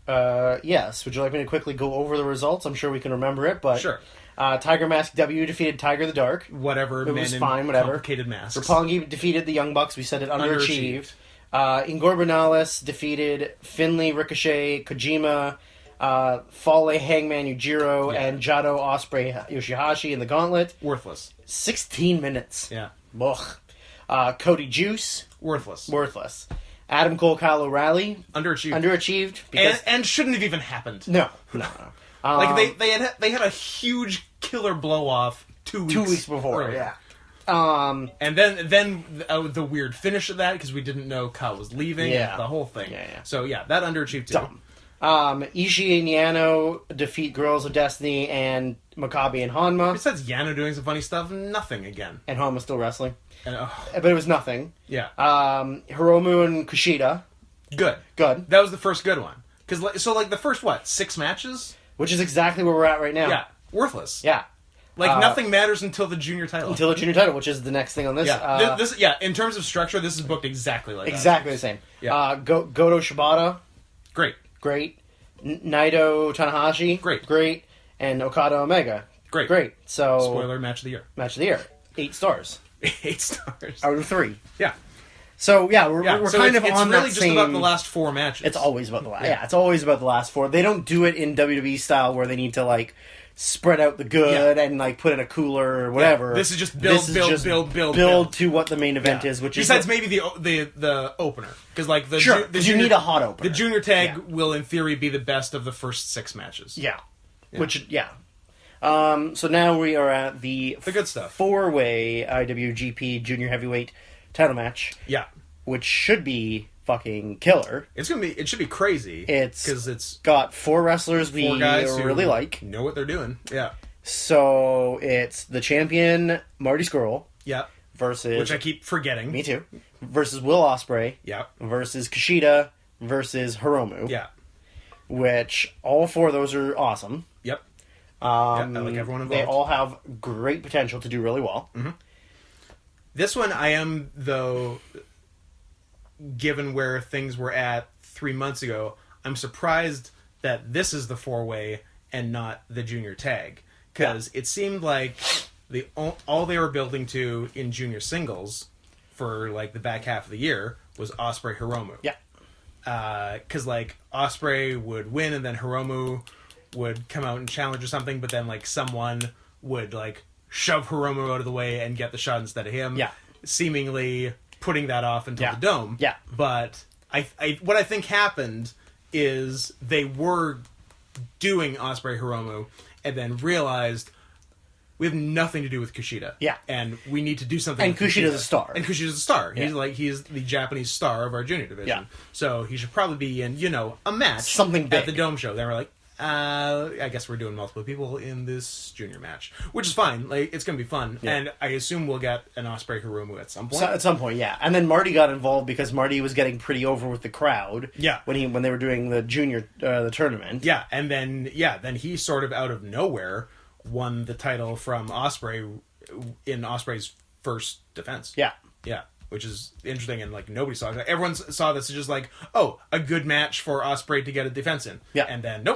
Yes. Would you like me to quickly go over the results? I'm sure we can remember it, but... Sure. Tiger Mask W defeated Tiger the Dark. Whatever. It was fine, whatever. Complicated masks. Roppongi defeated the Young Bucks. We said it underachieved. Ingor Bernales defeated Finlay, Ricochet, Kojima, Fale, Hangman, Yujiro, and Jado, Ospreay, Yoshihashi in the Gauntlet. Worthless. 16 minutes. Yeah. Ugh. Cody Juice. Worthless. Adam Cole, Kyle O'Reilly. Underachieved. Because... And shouldn't have even happened. No. Like they had a huge killer blow off 2 weeks before. earlier. Yeah. And then the weird finish of that because we didn't know Kyle was leaving. Yeah. The whole thing. Yeah. So that underachieved too. Dumb. Ishii and Yano defeat Girls of Destiny and Maccabi and Hanma. Besides Yano doing some funny stuff, nothing again. And Hanma still wrestling. And, but it was nothing. Yeah. Hiromu and Kushida. Good. That was the first good one. Because the first 6 matches. Which is exactly where we're at right now. Yeah. Worthless. Yeah. Nothing matters until the junior title. Which is the next thing on this. Yeah. In terms of structure, this is booked exactly like exactly the same. Yeah. Goto Shibata. Great. Naito Tanahashi. Great. And Okada Omega. Great. So spoiler match of the year. 8 stars. 8 stars. Out of 3. Yeah. So we're so kind of it's on really that just same... about the last 4 matches. It's always about the last. Yeah, it's always about the last 4. They don't do it in WWE style where they need to spread out the good and put in a cooler or whatever. Yeah. This is just build to what the main event is. Which besides maybe the opener because you need a hot opener. The junior tag will in theory be the best of the first 6 matches. Yeah. So now we are at the good stuff. 4-way IWGP Junior Heavyweight title match. Yeah. Which should be fucking killer. It should be crazy. It's got 4 wrestlers we guys really like. Know what they're doing. Yeah. So it's the champion Marty Scurll. Yeah. Versus, which I keep forgetting. Me too. Versus Will Ospreay. Yeah. Versus Kushida. Versus Hiromu. Yeah. Which all 4 of those are awesome. Yep. I like everyone involved. They all have great potential to do really well. Mm-hmm. This one I am, though, given where things were at 3 months ago, I'm surprised that this is the 4-way and not the junior tag. Because it seemed like all they were building to in junior singles for the back half of the year was Ospreay Hiromu. Yeah. Because Ospreay would win and then Hiromu would come out and challenge or something, but then someone would shove Hiromu out of the way and get the shot instead of him. Yeah. Seemingly putting that off until the Dome. Yeah. But what I think happened is they were doing Ospreay Hiromu and then realized we have nothing to do with Kushida. Yeah. And we need to do something with Kushida's a star. And Kushida's a star. Yeah. He's the Japanese star of our junior division. Yeah. So he should probably be in, a match. Something big. At the Dome show. They were like, I guess we're doing multiple people in this junior match, which is fine. It's gonna be fun, and I assume we'll get an Ospreay Hiromu at some point. At some point, yeah. And then Marty got involved because Marty was getting pretty over with the crowd. Yeah. When they were doing the junior the tournament. Yeah, and then he sort of out of nowhere won the title from Ospreay in Ospreay's first defense. Yeah. Yeah. Which is interesting, and nobody saw it. Everyone saw this as just a good match for Ospreay to get a defense in. Yeah. And then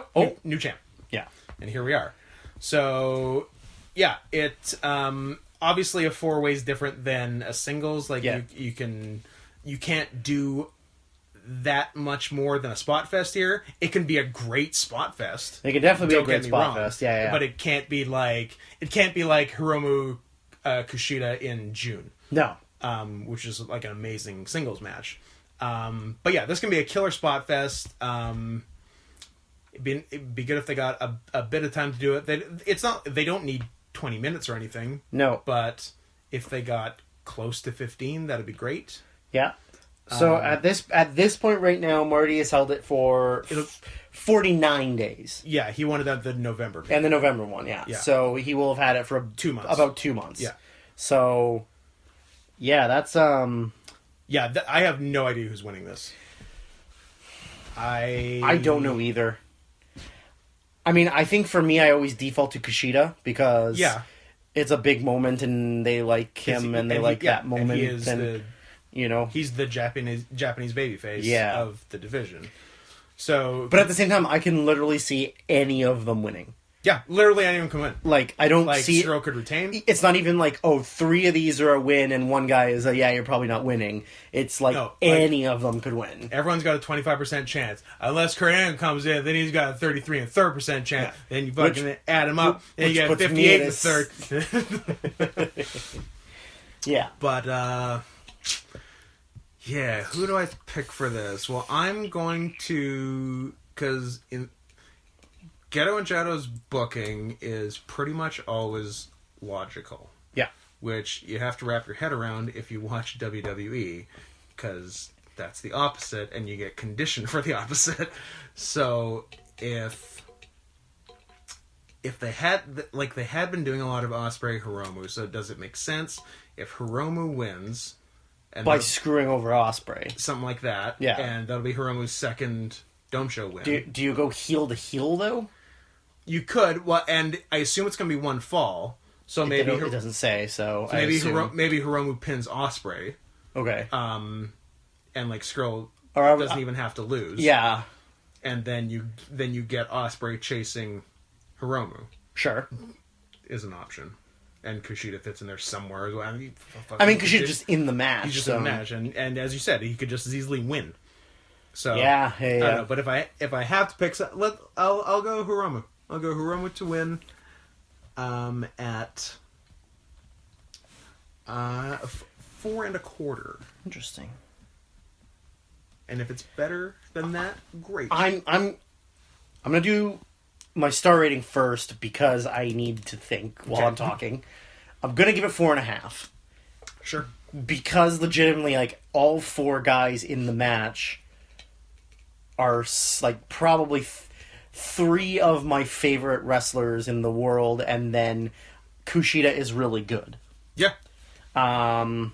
new champ. Yeah. And here we are. So yeah, it obviously a 4-way is different than a singles. You can't do that much more than a spot fest here. It can be a great spot fest. It can definitely be a great spot fest. Yeah. But it can't be like Hiromu Kushida in June. No. Which is an amazing singles match. But yeah, this can be a killer spot fest. It'd be good if they got a bit of time to do it. They don't need 20 minutes or anything. No. But if they got close to 15, that'd be great. Yeah. So at this point right now, Marty has held it for 49 days. Yeah, he wanted that the November. And the November one, yeah. So he will have had it for 2 months. About 2 months. Yeah. So, yeah, that's... Yeah, I have no idea who's winning this. I don't know either. I mean, I think for me, I always default to Kushida because it's a big moment and they like him and they like that moment. And he is he's the Japanese babyface of the division. So, but at the same time, I can literally see any of them winning. Yeah, literally anyone can win. Like, I don't see... Skrull could retain. It's not even like, 3 of these are a win and one guy is you're probably not winning. It's like, any of them could win. Everyone's got a 25% chance. Unless Kurt Angle comes in, then he's got a 33% chance. Yeah. Then you fucking add him up, and you get 58 and third. Yeah. But, who do I pick for this? Well, I'm going to... Because Geto and Jeto's booking is pretty much always logical. Yeah. Which you have to wrap your head around if you watch WWE, because that's the opposite, and you get conditioned for the opposite. So, if they had... they had been doing a lot of Ospreay Hiromu, so does it make sense if Hiromu wins... And by screwing over Ospreay. Something like that. Yeah. And that'll be Hiromu's second Dome Show win. Do you go heel to heel, though? You could, and I assume it's going to be one fall. So maybe it doesn't say. So maybe Hiromu pins Ospreay. Okay. And Skrull doesn't even have to lose. Yeah. And then you get Ospreay chasing Hiromu. Sure. Is an option, and Kushida fits in there somewhere as well. I mean, Kushida's just in the match. He's just in the match, and as you said, he could just as easily win. So yeah. I don't know, but if I have to pick, I'll go Hiromu. I'll go Hiromu to win at 4 1/4. Interesting. And if it's better than that, great. I'm gonna do my star rating first because I need to think while I'm talking. I'm gonna give it 4.5. Sure. Because legitimately, all 4 guys in the match are probably 3 of my favorite wrestlers in the world, and then Kushida is really good. Yeah. I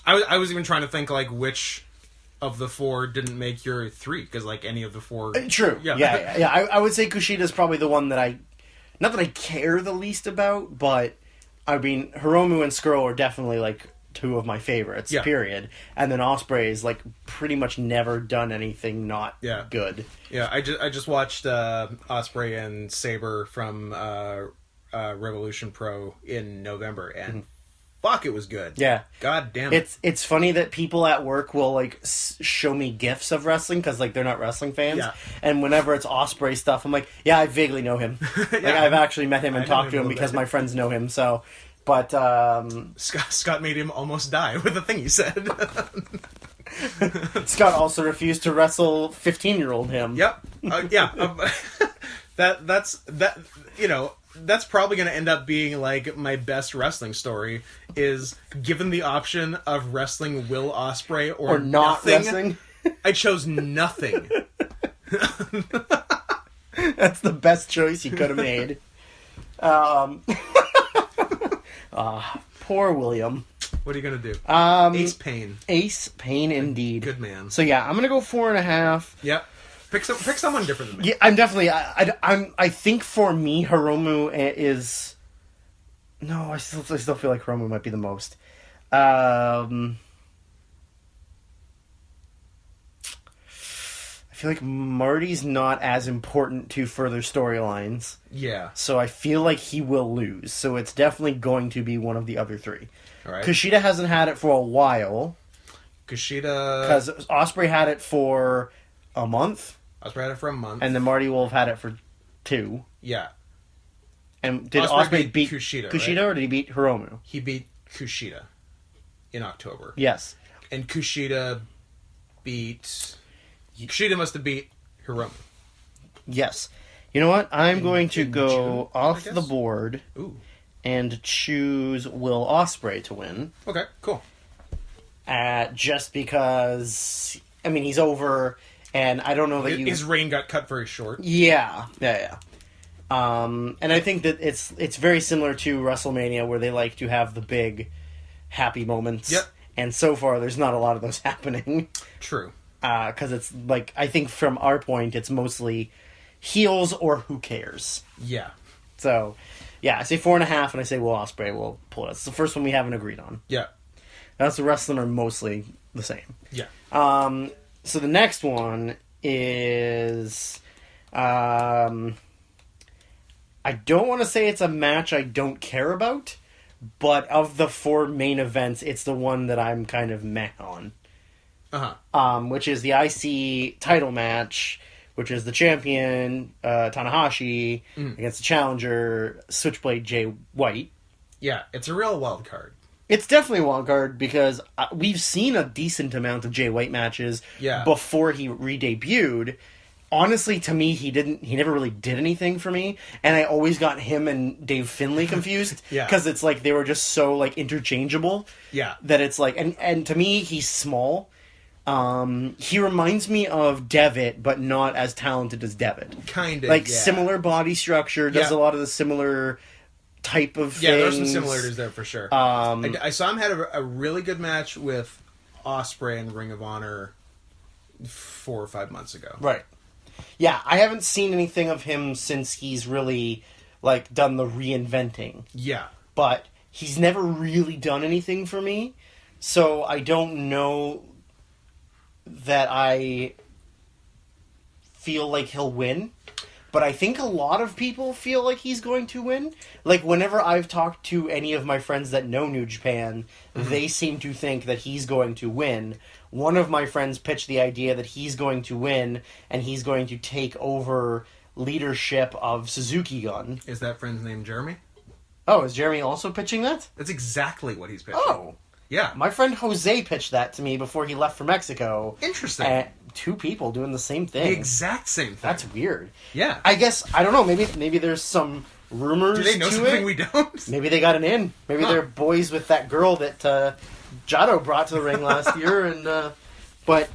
was even trying to think which of the 4 didn't make your 3, because any of the 4. True. Yeah. I would say Kushida is probably the one that not that I care the least about, but I mean Hiromu and Skrull are definitely 2 of my favorites. Yeah. Period. And then Ospreay is pretty much never done anything not good. Yeah, I just watched Ospreay and Sabre from Revolution Pro in November, and fuck, it was good. Yeah. God damn it. It's funny that people at work will show me gifs of wrestling because they're not wrestling fans. Yeah. And whenever it's Ospreay stuff, I'm like, yeah, I vaguely know him. I've actually met him and talked to him because my friends know him. So. But Scott made him almost die with the thing he said. Scott also refused to wrestle 15-year-old him. Yep. That's probably going to end up being my best wrestling story is given the option of wrestling Will Ospreay or not nothing, wrestling. I chose nothing. That's the best choice you could have made. Poor William. What are you gonna do? Ace Payne. Ace Payne, indeed. Good man. So yeah, I'm gonna go 4.5. Yep. Pick someone different than me. Yeah, I'm definitely. I think for me, Hiromu is. No, I still feel like Hiromu might be the most. I feel like Marty's not as important to further storylines. Yeah. So I feel like he will lose. So it's definitely going to be one of the other 3. All right. Kushida hasn't had it for a while. Kushida... Because Ospreay had it for a month. Ospreay had it for a month. And then Marty will have had it for 2. Yeah. And did Ospreay beat Kushida, right? Or did he beat Hiromu? He beat Kushida in October. Yes. And Kushida beat... Kushida must have beat Hiromu. Yes. You know what? I'm going to go off the board and choose Will Ospreay to win. Okay, cool. just because, I mean, he's over, and I don't know that His reign got cut very short. Yeah. And I think that it's very similar to WrestleMania, where they like to have the big happy moments. Yep. And so far, there's not a lot of those happening. True. Because it's like, I think from our point, it's mostly heels or who cares. Yeah. So, yeah, I say 4.5, and I say Will Ospreay will pull it. It's the first one we haven't agreed on. Yeah. That's the rest of them are mostly the same. Yeah. So the next one is, I don't want to say it's a match I don't care about, but of the 4 main events, it's the one that I'm kind of meh on. Which is the IC title match, which is the champion, Tanahashi, against the challenger, Switchblade Jay White. Yeah, it's a real wild card. It's definitely a wild card because we've seen a decent amount of Jay White matches before he re-debuted. Honestly, to me, he never really did anything for me, and I always got him and Dave Finlay confused. Because it's like they were just so like interchangeable. Yeah. That it's like, and to me, he's small. He reminds me of Devitt, but not as talented as Devitt. Kind of, like similar body structure, does a lot of the similar type of things. Yeah, there's some similarities there for sure. I saw him had a really good match with Ospreay in Ring of Honor 4 or 5 months ago. Right. Yeah, I haven't seen anything of him since he's really like done the reinventing. Yeah. But he's never really done anything for me, so I don't know that I feel like he'll win. But I think a lot of people feel like he's going to win. Like, whenever I've talked to any of my friends that know New Japan, they seem to think that he's going to win. One of my friends pitched the idea that he's going to win, and he's going to take over leadership of Suzuki Gun. Is that friend's name Jeremy? Oh, is Jeremy also pitching that? That's exactly what he's pitching. Oh. Yeah. My friend Jose pitched that to me before he left for Mexico. Interesting. 2 people doing the same thing. The exact same thing. That's weird. Yeah. I guess, I don't know, maybe there's some rumors to it. Do they know something we don't? Maybe they got an in. Maybe they're boys with that girl that Jado brought to the ring last year. And but,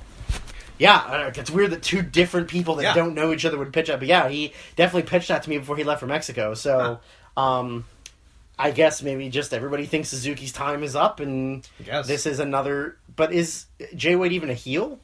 yeah, it's weird that 2 different people that don't know each other would pitch that. But yeah, he definitely pitched that to me before he left for Mexico. So, I guess maybe just everybody thinks Suzuki's time is up, and this is another... But is Jay White even a heel?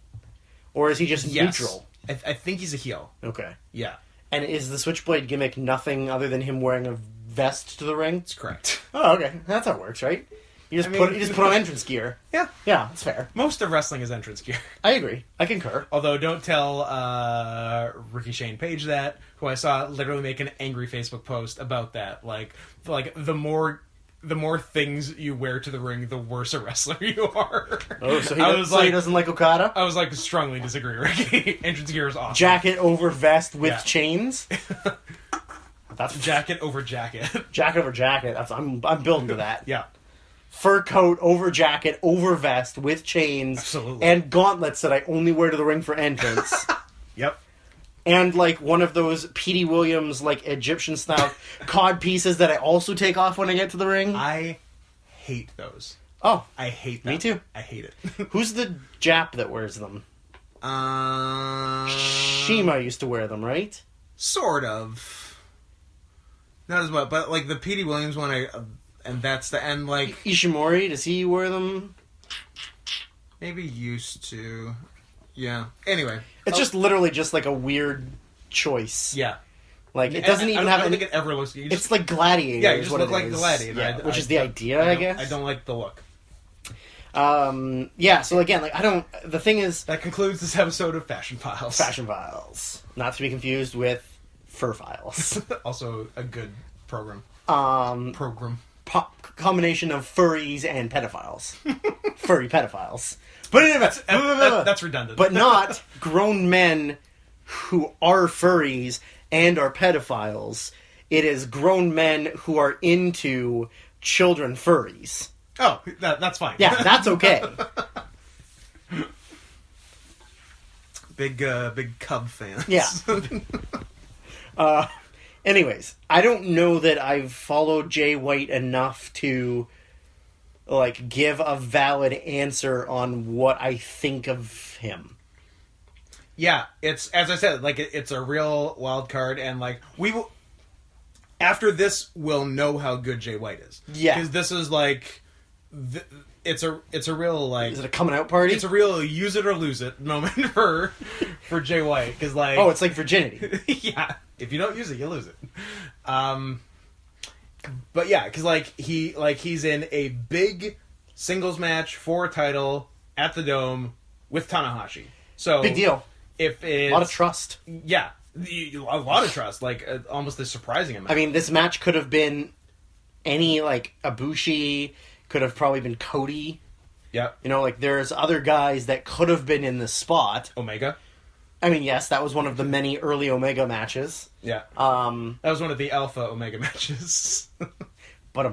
Or is he just neutral? I think he's a heel. Okay. Yeah. And is the Switchblade gimmick nothing other than him wearing a vest to the ring? That's correct. Oh, okay. That's how it works, right? You just put on entrance gear. Yeah. Yeah, that's fair. Most of wrestling is entrance gear. I agree. I concur. Although, don't tell Ricky Shane Page that, who I saw literally make an angry Facebook post about that. Like the more things you wear to the ring, the worse a wrestler you are. Oh, so he doesn't like Okada? I was like, strongly disagree, Ricky. Entrance gear is awesome. Jacket over vest with chains? That's jacket over jacket. Jacket over jacket. I'm building to that. Yeah. Fur coat over jacket over vest with chains. Absolutely. And gauntlets that I only wear to the ring for entrance. Yep. And like one of those Petey Williams like Egyptian style cod pieces that I also take off when I get to the ring. I hate those. Oh, I hate them. Me too. I hate it. Who's the Jap that wears them? Shima used to wear them, right? Sort of. Not as much, but like the Petey Williams one, and that's the end. Like Ishimori, does he wear them? Maybe used to. Yeah. Anyway, it's just literally just like a weird choice. Yeah. Like it doesn't even have. I don't think it ever looks. It's like Gladiator. Yeah, you just look like Gladiator. Yeah, which is the idea, I guess. I don't like the look. Yeah. So again, like I don't. The thing is, that concludes this episode of Fashion Files. Fashion Files, not to be confused with Fur Files. Also a good program. Combination of furries and pedophiles. Furry pedophiles. But that's redundant. But not grown men who are furries and are pedophiles. It is grown men who are into children furries. Oh, that's fine. Yeah, that's okay. Big Cub fans. Yeah. Anyways, I don't know that I've followed Jay White enough to like give a valid answer on what I think of him. Yeah, it's, as I said, like it's a real wild card, and like we will, after this, we'll know how good Jay White is. Yeah, because this is like, it's a real like. Is it a coming out party? It's a real use it or lose it moment for Jay White, because like, oh, it's like virginity. yeah, if you don't use it, you lose it. But yeah, because he's in a big singles match for a title at the Dome with Tanahashi. So big deal. If it's a lot of trust. Yeah, a lot of trust. Like almost a surprising amount. I mean, this match could have been any, like Ibushi, could have probably been Cody. Yeah. You know, like there's other guys that could have been in this spot. Omega. I mean, yes, that was one of the many early Omega matches. Yeah. That was one of the Alpha Omega matches. But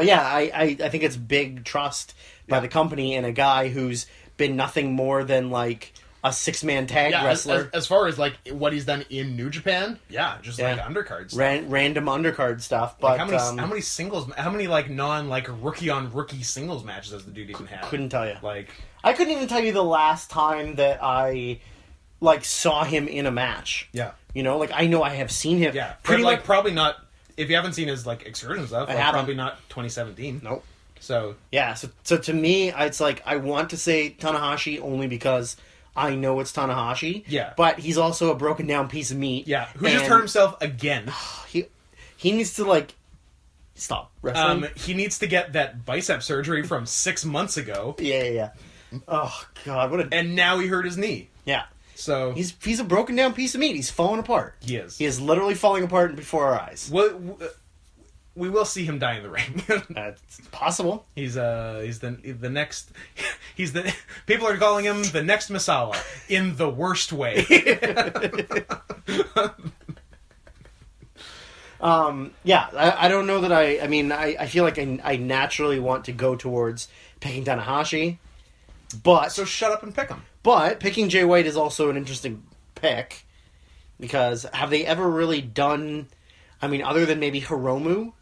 yeah, I think it's big trust by the company and a guy who's been nothing more than like a 6-man tag wrestler. As far as like what he's done in New Japan, like undercard stuff. Random undercard stuff. But like how many singles, how many like non like rookie on rookie singles matches does the dude even have? Couldn't tell you. Like I couldn't even tell you the last time that I like saw him in a match. Yeah. You know, like I know I have seen him. Yeah. Pretty like probably not, if you haven't seen his like excursion stuff, like, probably not 2017. Nope. So yeah, so to me, it's like I want to say Tanahashi only because I know it's Tanahashi. Yeah, but he's also a broken down piece of meat. Yeah, who just hurt himself again. He needs to like stop wrestling. He needs to get that bicep surgery from 6 months ago. Yeah. Oh God, and now he hurt his knee. Yeah. So he's a broken down piece of meat. He's falling apart. He is. He is literally falling apart before our eyes. We will see him die in the ring. It's possible. He's the next. He's the people are calling him the next Misawa in the worst way. Yeah, I don't know that I mean I feel like I naturally want to go towards picking Tanahashi, but so shut up and pick him. But picking Jay White is also an interesting pick because have they ever really done? I mean, other than maybe Hiromu.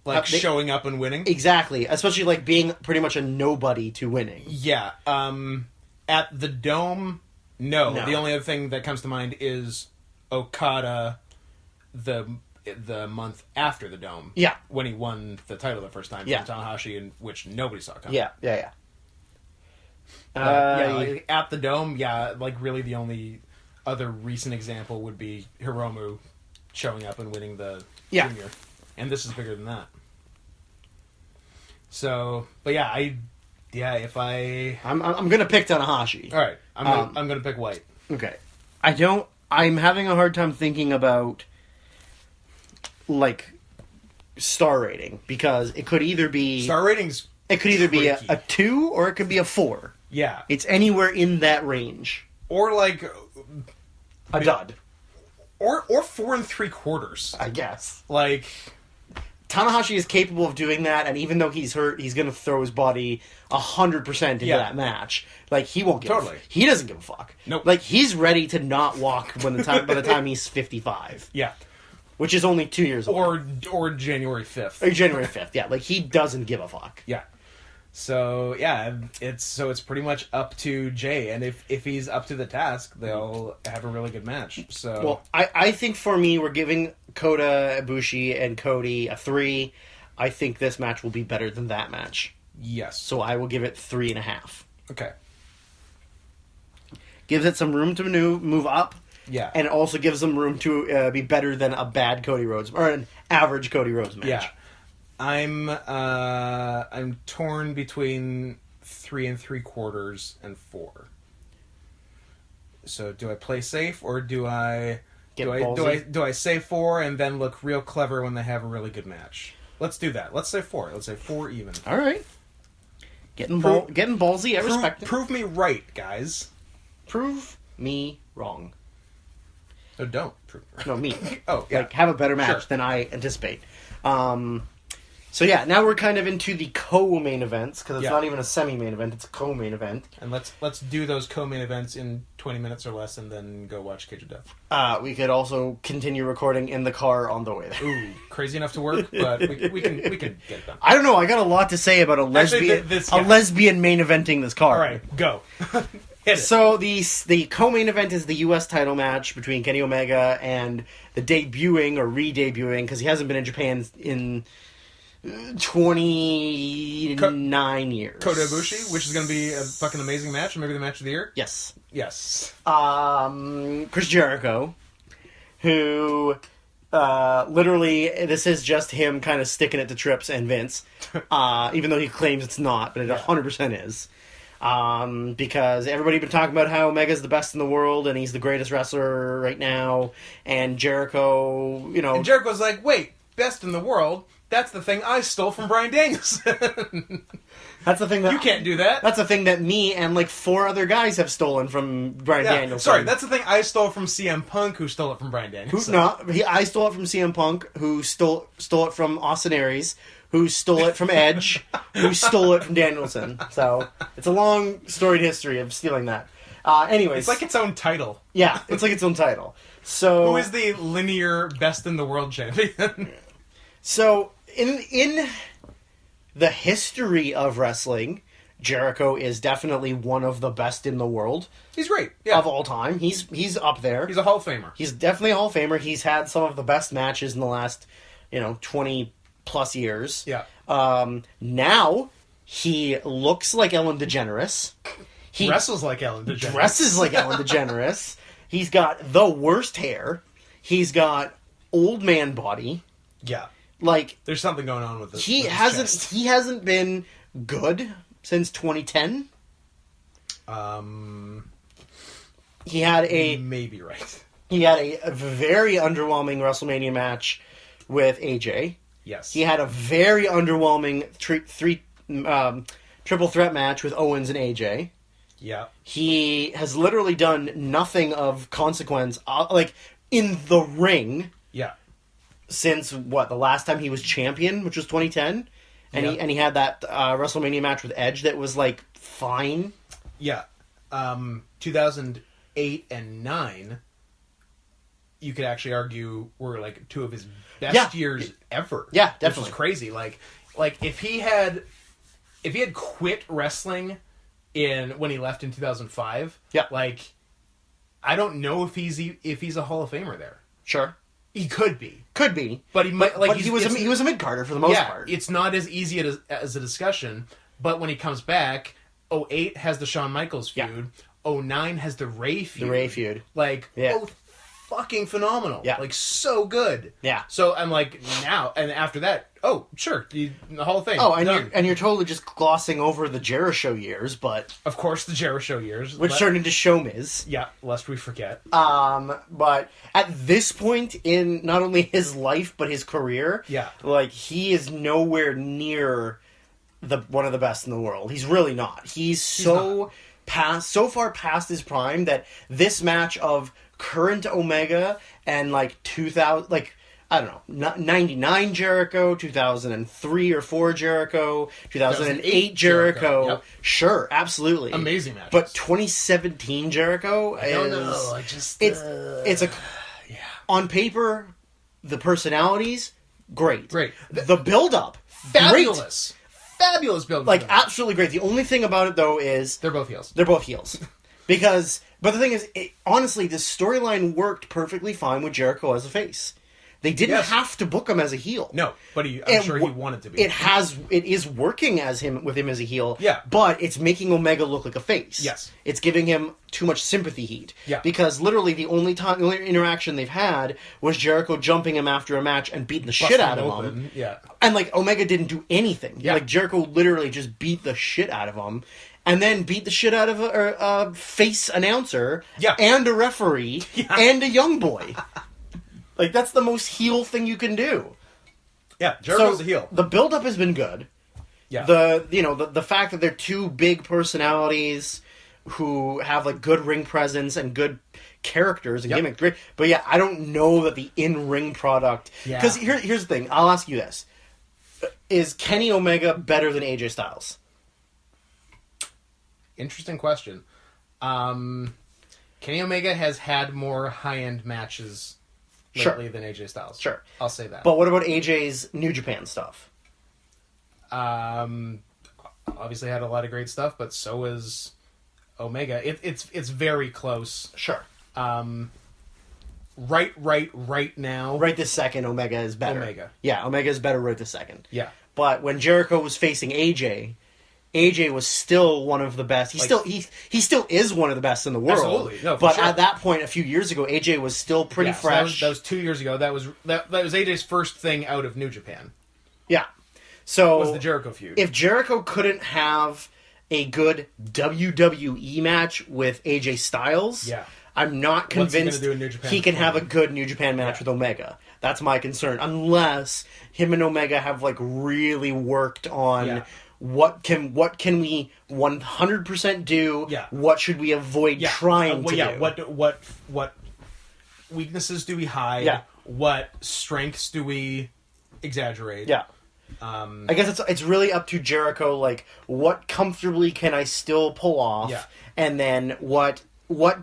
Like showing up and winning? Exactly. Especially like being pretty much a nobody to winning. Yeah. At the Dome, no. The only other thing that comes to mind is Okada the month after the Dome. Yeah. When he won the title the first time from Tanahashi, in which nobody saw coming. Yeah. Like, at the Dome, like really the only other recent example would be Hiromu showing up and winning the junior. And this is bigger than that. So, but I'm gonna pick Tanahashi. All right, I'm gonna pick White. Okay, I'm having a hard time thinking about like star rating because it could either be star ratings. It could either be a 2 or it could be a 4. Yeah, it's anywhere in that range, or like a dud, or 4 3/4. I guess. Like. Tanahashi is capable of doing that, and even though he's hurt, he's going to throw his body 100% into that match. Like he won't give. He doesn't give a fuck. Nope. Like he's ready to not walk by the time he's 55. Yeah, which is only 2 years old. Or January 5th. Or January 5th. Yeah, like he doesn't give a fuck. Yeah. So it's pretty much up to Jay, and if he's up to the task, they'll have a really good match. So well, I think for me, we're giving Kota Ibushi and Cody a 3. I think this match will be better than that match. Yes. So I will give it 3.5. Okay. Gives it some room to move up. Yeah. And also gives them room to be better than a bad Cody Rhodes or an average Cody Rhodes match. Yeah. I'm torn between 3 3/4 and 4. So do I play safe or do I do I say 4 and then look real clever when they have a really good match? Let's do that. Let's say 4. Let's say 4 even. All right. Getting ballsy. I respect it. Prove me right, guys. Prove me wrong. No, don't prove me No, me. Oh, yeah. Like have a better match than I anticipate. So yeah, now we're kind of into the co-main events, because it's Yeah. not even a semi-main event, it's a co-main event. And let's do those co-main events in 20 minutes or less, and then go watch Cage of Death. We could also continue recording in the car on the way there. Ooh, crazy enough to work, but we can get it done. I don't know, I got a lot to say about a lesbian lesbian main eventing this card. Alright, go. Hit it. So the co-main event is the U.S. title match between Kenny Omega and the debuting, or re-debuting, because he hasn't been in Japan in 29 years. Kota Ibushi, which is going to be a fucking amazing match, or maybe the match of the year. Yes. Yes. Chris Jericho, who literally, this is just him kind of sticking it to Trips and Vince, even though he claims it's not, but it 100% is. Because everybody been talking about how Omega's the best in the world and he's the greatest wrestler right now, and Jericho, And Jericho's like, wait, best in the world? That's the thing I stole from Bryan Danielson. That's the thing that you can't do that. That's the thing that me and like 4 other guys have stolen from Bryan Danielson. Sorry, that's the thing I stole from CM Punk, who stole it from Bryan Danielson. I stole it from CM Punk, who stole it from Austin Aries, who stole it from Edge, who stole it from Danielson. So it's a long storied history of stealing that. Anyways, it's like its own title. Yeah, it's like its own title. So who is the linear best in the world champion? So in the history of wrestling, Jericho is definitely one of the best in the world. He's great. Yeah. Of all time. He's up there. He's a Hall of Famer. He's definitely a Hall of Famer. He's had some of the best matches in the last, 20 plus years. Yeah. Now he looks like Ellen DeGeneres. He wrestles like Ellen DeGeneres. Dresses like Ellen DeGeneres. He's got the worst hair. He's got old man body. Yeah. Like, there's something going on with this. He hasn't been good since 2010. He had maybe right. He had a very underwhelming WrestleMania match with AJ. Yes. He had a very underwhelming triple threat match with Owens and AJ. Yeah. He has literally done nothing of consequence, like in the ring. Yeah. Since the last time he was champion, which was 2010, and he had that WrestleMania match with Edge that was like fine. Yeah, 2008 and 9, you could actually argue were like 2 of his best years ever. Yeah, definitely. Which is crazy. Like if he had quit wrestling when he left in 2005. Yeah, like I don't know if he's a Hall of Famer there. Sure. He could be, but he might. Like he was a mid carder for the most part. It's not as easy as a discussion. But when he comes back, 2008 has the Shawn Michaels feud. 2009 has the Ray feud. Like both fucking phenomenal. Yeah, like so good. Yeah. So I'm like now and after that. Oh, sure, the Hall of Fame. Oh, and you're totally just glossing over the Jericho years, but of course the Jericho years, which turned into Show-Miz. Yeah, lest we forget. But at this point in not only his life but his career, like he is nowhere near one of the best in the world. He's really not. He's so far past his prime that this match of current Omega and like 2000, like. I don't know, 99 Jericho, 2003 or 4 Jericho, 2008 Jericho. Yep. Sure, absolutely. Amazing matches. But 2017 Jericho I don't know. I just... It's on paper, the personalities, great. The build-up, fabulous. Great. Fabulous build-up. Like, absolutely great. The only thing about it, though, is... They're both heels. But the thing is, honestly, this storyline worked perfectly fine with Jericho as a face. They didn't have to book him as a heel. No, but I'm sure he wanted to be. It is working with him as a heel. Yeah. But it's making Omega look like a face. Yes. It's giving him too much sympathy heat. Yeah. Because literally the only interaction they've had was Jericho jumping him after a match and beating the shit out of him. Yeah. And like Omega didn't do anything. Yeah. Like Jericho literally just beat the shit out of him. And then beat the shit out of a face announcer. Yeah. And a referee. Yeah. And a young boy. Like, that's the most heel thing you can do. Yeah, Jericho's a heel. The build-up has been good. Yeah. The fact that they're 2 big personalities who have, like, good ring presence and good characters and gimmicks. Great. But, yeah, I don't know that the in-ring product... Because here's the thing. I'll ask you this. Is Kenny Omega better than AJ Styles? Interesting question. Kenny Omega has had more high-end matches lately than AJ Styles. Sure. I'll say that. But what about AJ's New Japan stuff? Obviously had a lot of great stuff, but so is Omega. It's very close. Sure. Right now. Right this second, Omega is better. Omega. Yeah, Omega is better right this second. Yeah. But when Jericho was facing AJ was still one of the best. He still is one of the best in the world. Absolutely. No, but sure. at that point, a few years ago, AJ was still pretty fresh. So that was 2 years ago. That was AJ's first thing out of New Japan. Yeah. So was the Jericho feud. If Jericho couldn't have a good WWE match with AJ Styles, I'm not convinced he can have a good New Japan match with Omega. That's my concern. Unless him and Omega have like really worked on what can we 100% do? Yeah. What should we avoid trying to do? What weaknesses do we hide? Yeah. What strengths do we exaggerate? Yeah. I guess it's really up to Jericho. Like, what comfortably can I still pull off? Yeah. And then what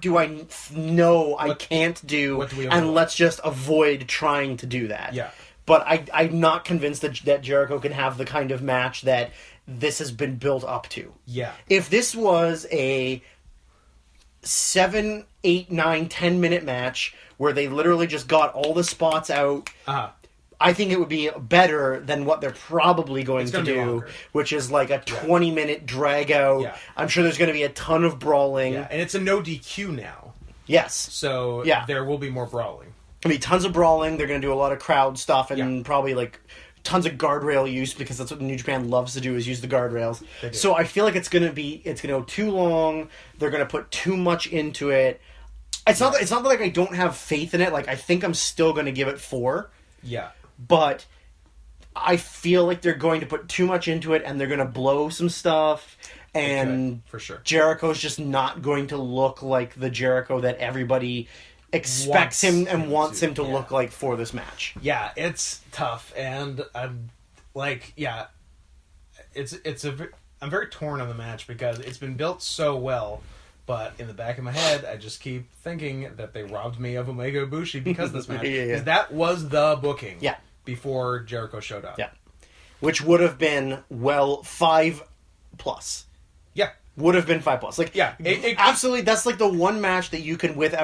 do I know I can't do? What do we and avoid? let's just avoid trying to do that. Yeah. But I'm not convinced that Jericho can have the kind of match that this has been built up to. Yeah. If this was a 7, 8, 9, 10-minute match where they literally just got all the spots out, I think it would be better than what they're probably going to do, which is like a 20-minute drag out. Yeah. I'm sure there's going to be a ton of brawling. Yeah. And it's a no DQ now. Yes. So there will be more brawling. I mean, tons of brawling. They're going to do a lot of crowd stuff and probably like tons of guardrail use because that's what New Japan loves to do is use the guardrails. So I feel like it's going to go too long. They're going to put too much into it. It's not that like I don't have faith in it. Like I think I'm still going to give it 4. Yeah. But I feel like they're going to put too much into it and they're going to blow some stuff. And for sure. Jericho's just not going to look like the Jericho that everybody expects wants him to look like for this match. Yeah, it's tough, and I'm like, I'm very torn on the match because it's been built so well, but in the back of my head, I just keep thinking that they robbed me of Omega Ibushi because of this match. Because that was the booking before Jericho showed up. Yeah. Which would have been, 5+. Yeah. Would have been 5+. Like, absolutely, that's like the one match that you can with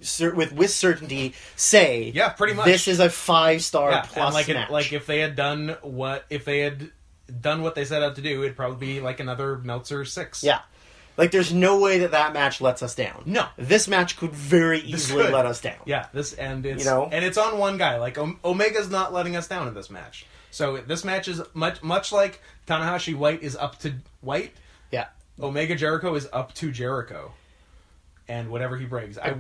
certainty say, pretty much, this is a 5-star plus match. Like if they had done what they set out to do, it'd probably be like another Meltzer 6. Yeah. Like, there's no way that match lets us down. No. This match could very easily let us down. Yeah, and it's on one guy. Like, Omega's not letting us down in this match. So this match is much like Tanahashi White is up to White. Yeah. Omega Jericho is up to Jericho. And whatever he brings. I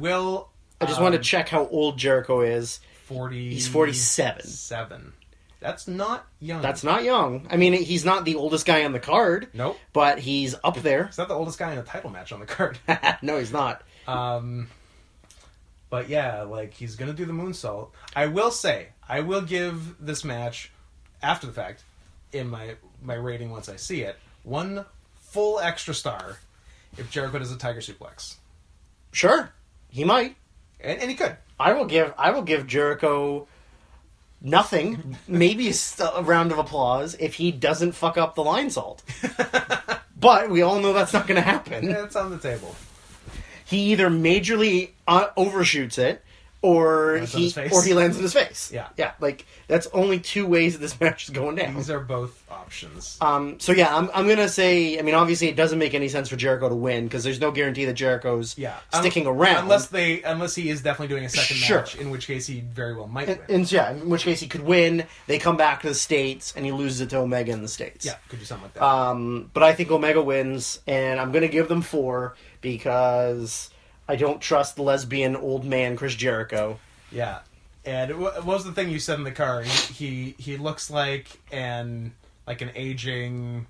just want to check how old Jericho is. 40. He's 47. 7. That's not young. That's not young. I mean, he's not the oldest guy on the card. Nope. But he's up there. He's not the oldest guy in a title match on the card. No, he's not. But yeah, like, he's going to do the moonsault. I will say, I will give this match, after the fact, in my rating once I see it, 1 full extra star if Jericho does a Tiger Suplex. Sure. He might. And he could. I will give Jericho nothing, maybe a round of applause if he doesn't fuck up the line salt. But we all know that's not going to happen. It's on the table. He either majorly overshoots it, or he lands in his face. Yeah. Like, that's only 2 ways that this match is going down. These are both options. I'm gonna say, I mean, obviously it doesn't make any sense for Jericho to win because there's no guarantee that Jericho's sticking around unless he is definitely doing a second match, in which case he very well might win. In which case he could win. They come back to the States and he loses it to Omega in the States. Yeah, could do something like that. But I think Omega wins, and I'm gonna give them 4 because I don't trust the lesbian old man Chris Jericho. Yeah. And what was the thing you said in the car? He looks like an aging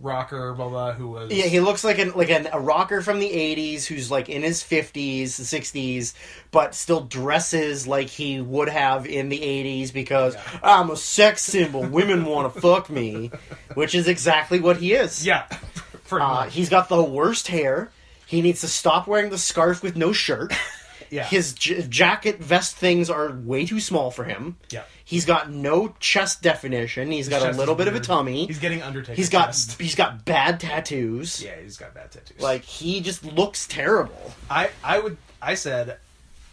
rocker, blah blah, who was he looks like a rocker from the 80s who's like in his 50s, 60s, but still dresses like he would have in the 80s because I'm a sex symbol. Women want to fuck me, which is exactly what he is. Yeah, pretty much. He's got the worst hair. He needs to stop wearing the scarf with no shirt. Yeah. His jacket vest things are way too small for him. Yeah. He's got no chest definition. He's got a little bit of a tummy. He's getting Undertaker. He's got bad tattoos. Yeah, he's got bad tattoos. Like, he just looks terrible. I said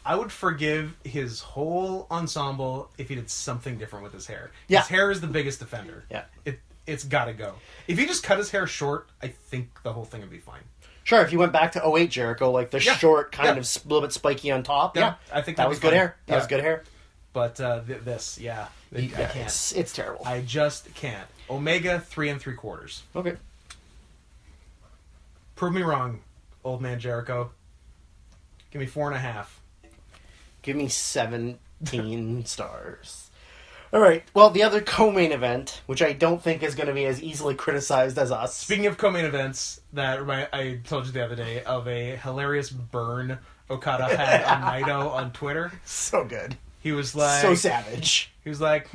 I would forgive his whole ensemble if he did something different with his hair. Yeah. His hair is the biggest offender. Yeah. It's got to go. If he just cut his hair short, I think the whole thing would be fine. Sure, if you went back to 08 Jericho, like the short, kind of a little bit spiky on top, I think that was good hair. That was good hair. But this, I can't. It's terrible. I just can't. Omega 3 3/4. Okay. Prove me wrong, old man Jericho. Give me 4.5. Give me 17 stars. All right. Well, the other co-main event, which I don't think is going to be as easily criticized as us. Speaking of co-main events, I told you the other day of a hilarious burn Okada had on Naito on Twitter. So good. He was like... So savage. He was like,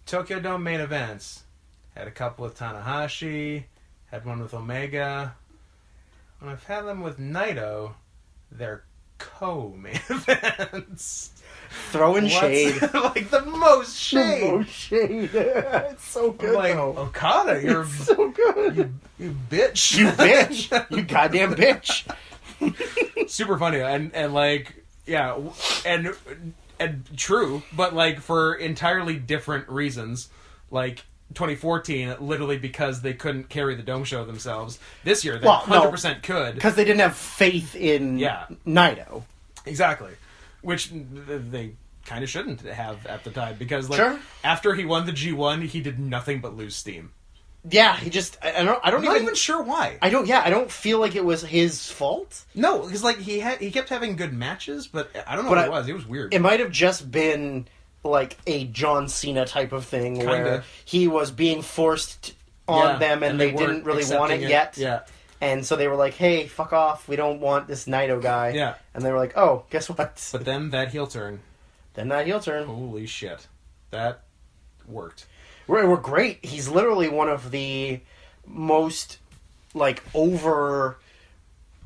Tokyo Dome main events. Had a couple with Tanahashi. Had one with Omega. When I've had them with Naito, they're co-main events. Throwing shade. Like the most shade. The most shade. It's so good, like, though. Okada, you're so good. You bitch. You bitch. You goddamn bitch. Super funny. And like, yeah, and true, but like for entirely different reasons. Like 2014, literally because they couldn't carry the Dome show themselves. This year, they 100% could. Because they didn't have faith in Naito. Exactly. Which they kind of shouldn't have at the time. Because like after he won the G1, he did nothing but lose steam. Yeah, he just... I'm not even sure why. I don't feel like it was his fault. No, because like he kept having good matches, but I don't know what it was. It was weird. It might have just been like a John Cena type of thing where he was being forced on them and they didn't really want it yet. Yeah. And so they were like, hey, fuck off. We don't want this Naito guy. Yeah. And they were like, oh, guess what? But then that heel turn. Holy shit. That worked. We're great. He's literally one of the most, like, over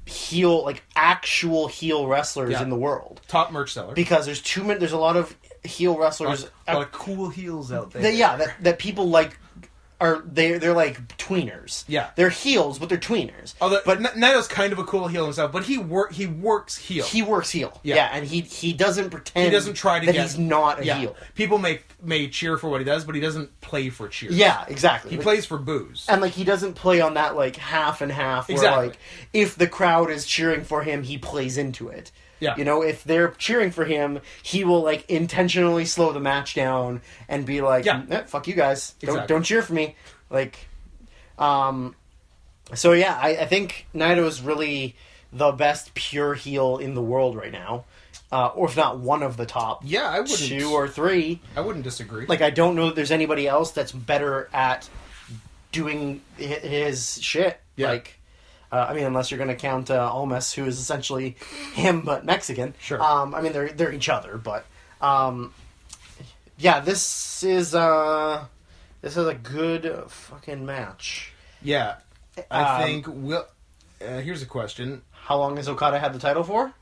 heel, like, actual heel wrestlers in the world. Top merch seller. Because there's a lot of heel wrestlers. A lot of cool heels out there. That people like they're like tweeners. Yeah. They're heels, but they're tweeners. But Naito's kind of a cool heel himself, but he works heel. He works heel. Yeah, and he doesn't pretend. He doesn't try to that he's not a heel. People may cheer for what he does, but he doesn't play for cheers. Yeah, exactly. He plays for boos. And like he doesn't play on that like half and half where like if the crowd is cheering for him, he plays into it. Yeah. You know, if they're cheering for him, he will like intentionally slow the match down and be like, fuck you guys. Don't cheer for me. Like, so yeah, I think Naito is really the best pure heel in the world right now. Or if not one of the top. Yeah, I wouldn't. 2 or 3. I wouldn't disagree. Like, I don't know that there's anybody else that's better at doing his shit. Yeah. Like, I mean, unless you're going to count Almas, who is essentially him but Mexican. Sure. I mean, they're each other, but yeah, this is a good fucking match. Yeah, I think here's a question: how long has Okada had the title for?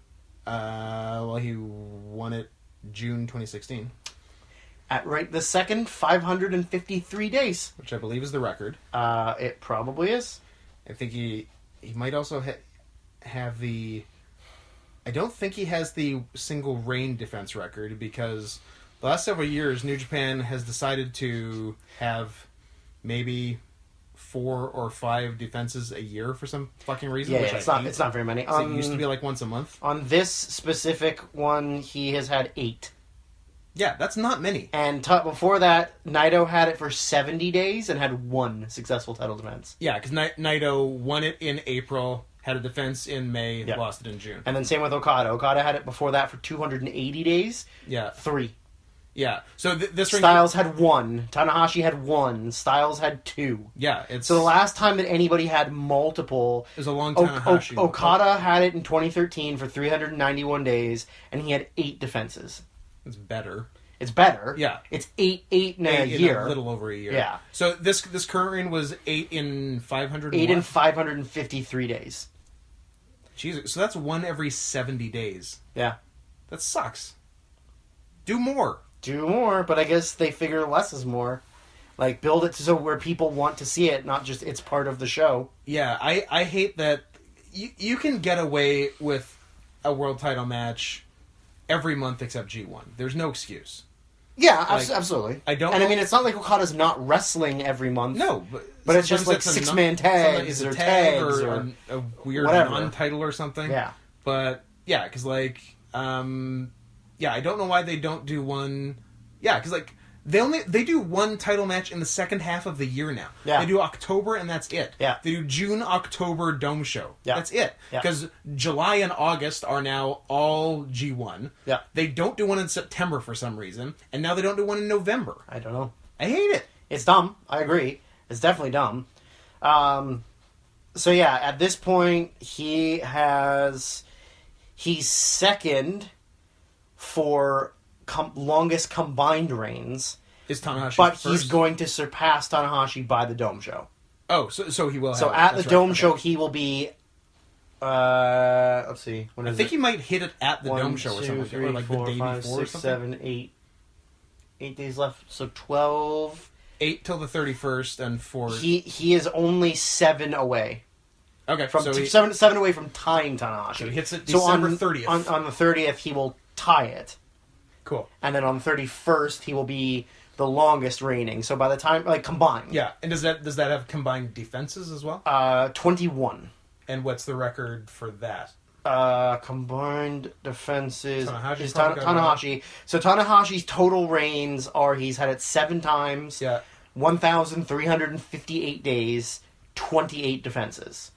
Well, he won it June 2016. At right this second, 553 days, which I believe is the record. It probably is. I think he might also have the... I don't think he has the single reign defense record because the last several years, New Japan has decided to have maybe 4 or 5 defenses a year for some fucking reason. Yeah, it's not very many. It used to be like once a month. On this specific one, he has had 8. Yeah, that's not many. And before that, Naito had it for 70 days and had 1 successful title defense. Yeah, because Naito won it in April, had a defense in May, lost it in June. And then same with Okada. Okada had it before that for 280 days. Yeah. 3. Yeah. So this ring... Styles had 1. Tanahashi had 1. Styles had 2. Yeah, it's... So the last time that anybody had multiple... It was a long Tanahashi. Okada had it in 2013 for 391 days, and he had 8 defenses. It's better. It's better. Yeah. It's 8 in a year. A little over a year. Yeah. So this current reign was 8 in 500... 8 in 553 days. Jesus. So that's 1 every 70 days. Yeah. That sucks. Do more. Do more, but I guess they figure less is more. Like, build it so where people want to see it, not just it's part of the show. Yeah, I hate that you can get away with a world title match every month except G1. There's no excuse. Yeah, Like, absolutely. I don't And know- I mean, it's not like Okada's not wrestling every month. No, But it's just like sometimes 6-man tags sometimes it's or a tag tags or or a weird whatever. non-title or something. Yeah. But yeah, because I don't know why they don't do one. Yeah, because like they do one title match in the second half of the year now. Yeah. They do October and that's it. Yeah. They do June, October Dome Show. Yeah. That's it. Yeah. Because July and August are now all G1. Yeah. They don't do one in September for some reason, and now they don't do one in November. I don't know. I hate it. It's dumb. I agree. It's definitely dumb. So yeah, at this point, he's second for longest combined reigns, Is Tanahashi but first? he's going to surpass Tanahashi by the Dome Show. Oh, so he will. So have it. at the That's right. Dome Okay. Show, he will be. Let's see. When I is think it? he might hit it at the 1, Dome Show or 2, something, 3, or like 4, the day 5, before or 6, something. 7, 8. 8 days left, so 12. 8 till the 31st and 4. He is only 7 away. Okay, From so he, 7 away from tying Tanahashi. so he hits it So December 30th. On the 30th, he will tie it. Cool. And then on the 31st, he will be the longest reigning. So by the time, like, combined. Yeah, and does that have combined defenses as well? 21. And what's the record for that? Combined defenses Tanahashi's is probably got Tanahashi. So Tanahashi's total reigns are he's had it 7 times, Yeah. 1,358 days, 28 defenses.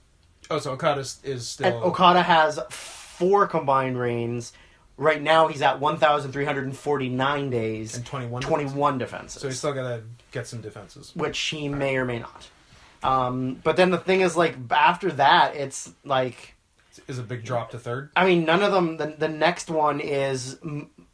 Oh, so Okada is still... And Okada has 4 combined reigns. Right now he's at 1,349 days. And 21 21 defenses. So he's still got to get some defenses. Which he may or may not. But then the thing is, like, after that, it's like... Is a big drop to third? I mean, none of them... The next one is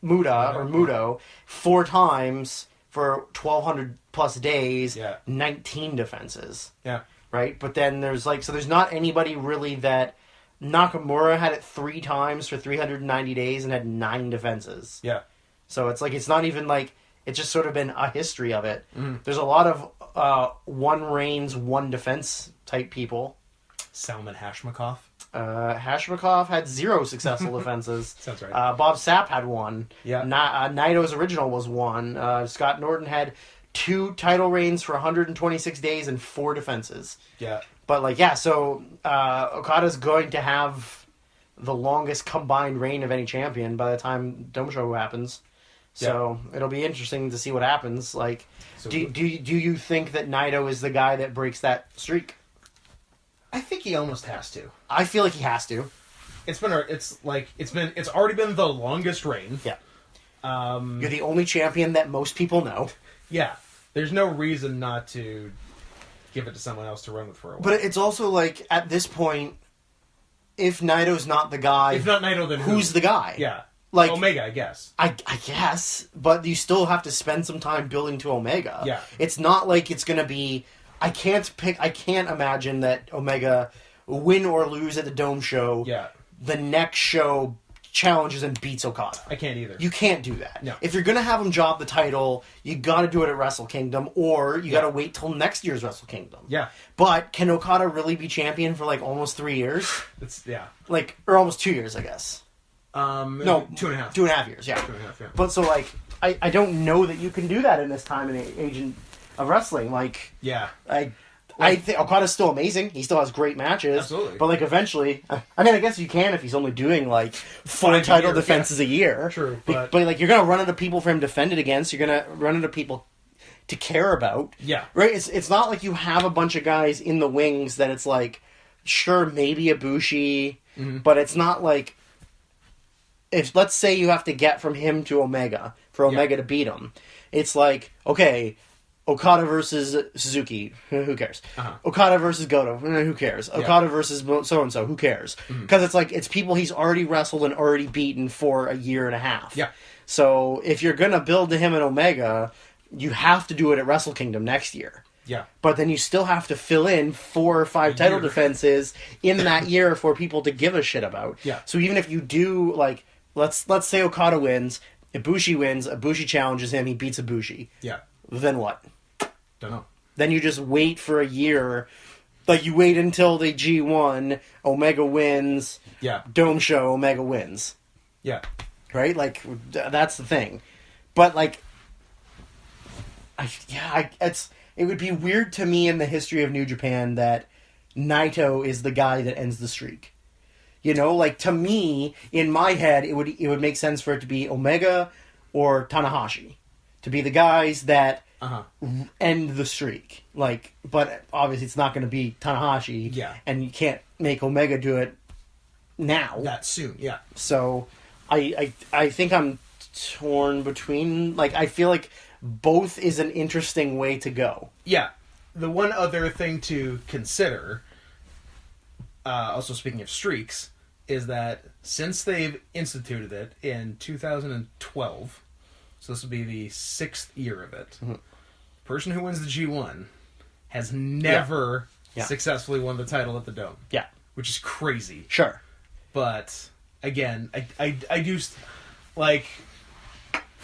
Muto, 4 times for 1,200 plus days, Yeah. 19 defenses. Yeah. Right? But then there's, like... So there's not anybody really that... Nakamura had it 3 times for 390 days and had 9 defenses. Yeah. So it's like, it's not even like... It's just sort of been a history of it. Mm-hmm. There's a lot of 1 reigns, 1 defense type people. Salman Hashmakov. Hashmakov had 0 successful defenses. Sounds right. Bob Sapp had 1. Yeah. Naito's original was 1. Scott Norton had 2 title reigns for 126 days and 4 defenses. Yeah. But, like, yeah, so Okada's going to have the longest combined reign of any champion by the time Dome Show happens. So it'll be interesting to see what happens. Like, So do you think that Naito is the guy that breaks that streak? I think he almost has to. I feel like he has to. It's already been the longest reign. Yeah. Um, You're the only champion that most people know. yeah. There's no reason not to give it to someone else to run with for a while. But it's also like, at this point, if Naito's not the guy, if not Naito, then who's the guy? Yeah. Like, Omega, I guess. I guess, but you still have to spend some time building to Omega. Yeah. It's not like it's going to be... I can't imagine that Omega, win or lose at the Dome Show, Yeah. the next show challenges and beats Okada. I can't either. You can't do that. No. If you're going to have him job the title, you got to do it at Wrestle Kingdom, or you got to wait till next year's Wrestle Kingdom. Yeah. But can Okada really be champion for like almost 3 years? Like, or almost 2 years, I guess. No, 2.5. 2.5 years, yeah. 2.5, yeah. But so, like, I don't know that you can do that in this time in age of wrestling. Like, Yeah. I think Okada's still amazing. He still has great matches. Absolutely. But, like, eventually... I mean, I guess you can if he's only doing, like, 4 5 title years, defenses a year. True, But, but- like, you're going to run into people for him to defend it against. You're going to run into people to care about. Yeah. Right? It's not like you have a bunch of guys in the wings that it's like, sure, maybe Ibushi, but it's not like... If, let's say you have to get from him to Omega for Omega to beat him. It's like, okay, Okada versus Suzuki, who cares? Okada versus Goto, who cares? Okada versus so-and-so, who cares? Because it's like, it's people he's already wrestled and already beaten for a year and a half. Yeah. So if you're going to build to him and Omega, you have to do it at Wrestle Kingdom next year. Yeah. But then you still have to fill in 4 or 5 title defenses in that year for people to give a shit about. Yeah. So even if you do, like, let's say Okada wins, Ibushi wins, Ibushi challenges him, he beats Ibushi. Yeah. Then what? Don't know. Then you just wait for a year. Like, you wait until the G1, Omega wins, Yeah. Dome Show, Omega wins. Yeah. Right? Like, that's the thing. But, like, it would be weird to me in the history of New Japan that Naito is the guy that ends the streak. You know, like, to me, in my head, it would make sense for it to be Omega or Tanahashi to be the guys that end the streak. Like, but obviously it's not going to be Tanahashi. Yeah. And you can't make Omega do it now. That soon, yeah. So, I think I'm torn between, like, I feel like both is an interesting way to go. Yeah. The one other thing to consider, also speaking of streaks, is that since they've instituted it in 2012, so this will be the 6th year of it, the person who wins the G1 has never successfully won the title at the Dome. Yeah. Which is crazy. Sure. But, again, I do, like,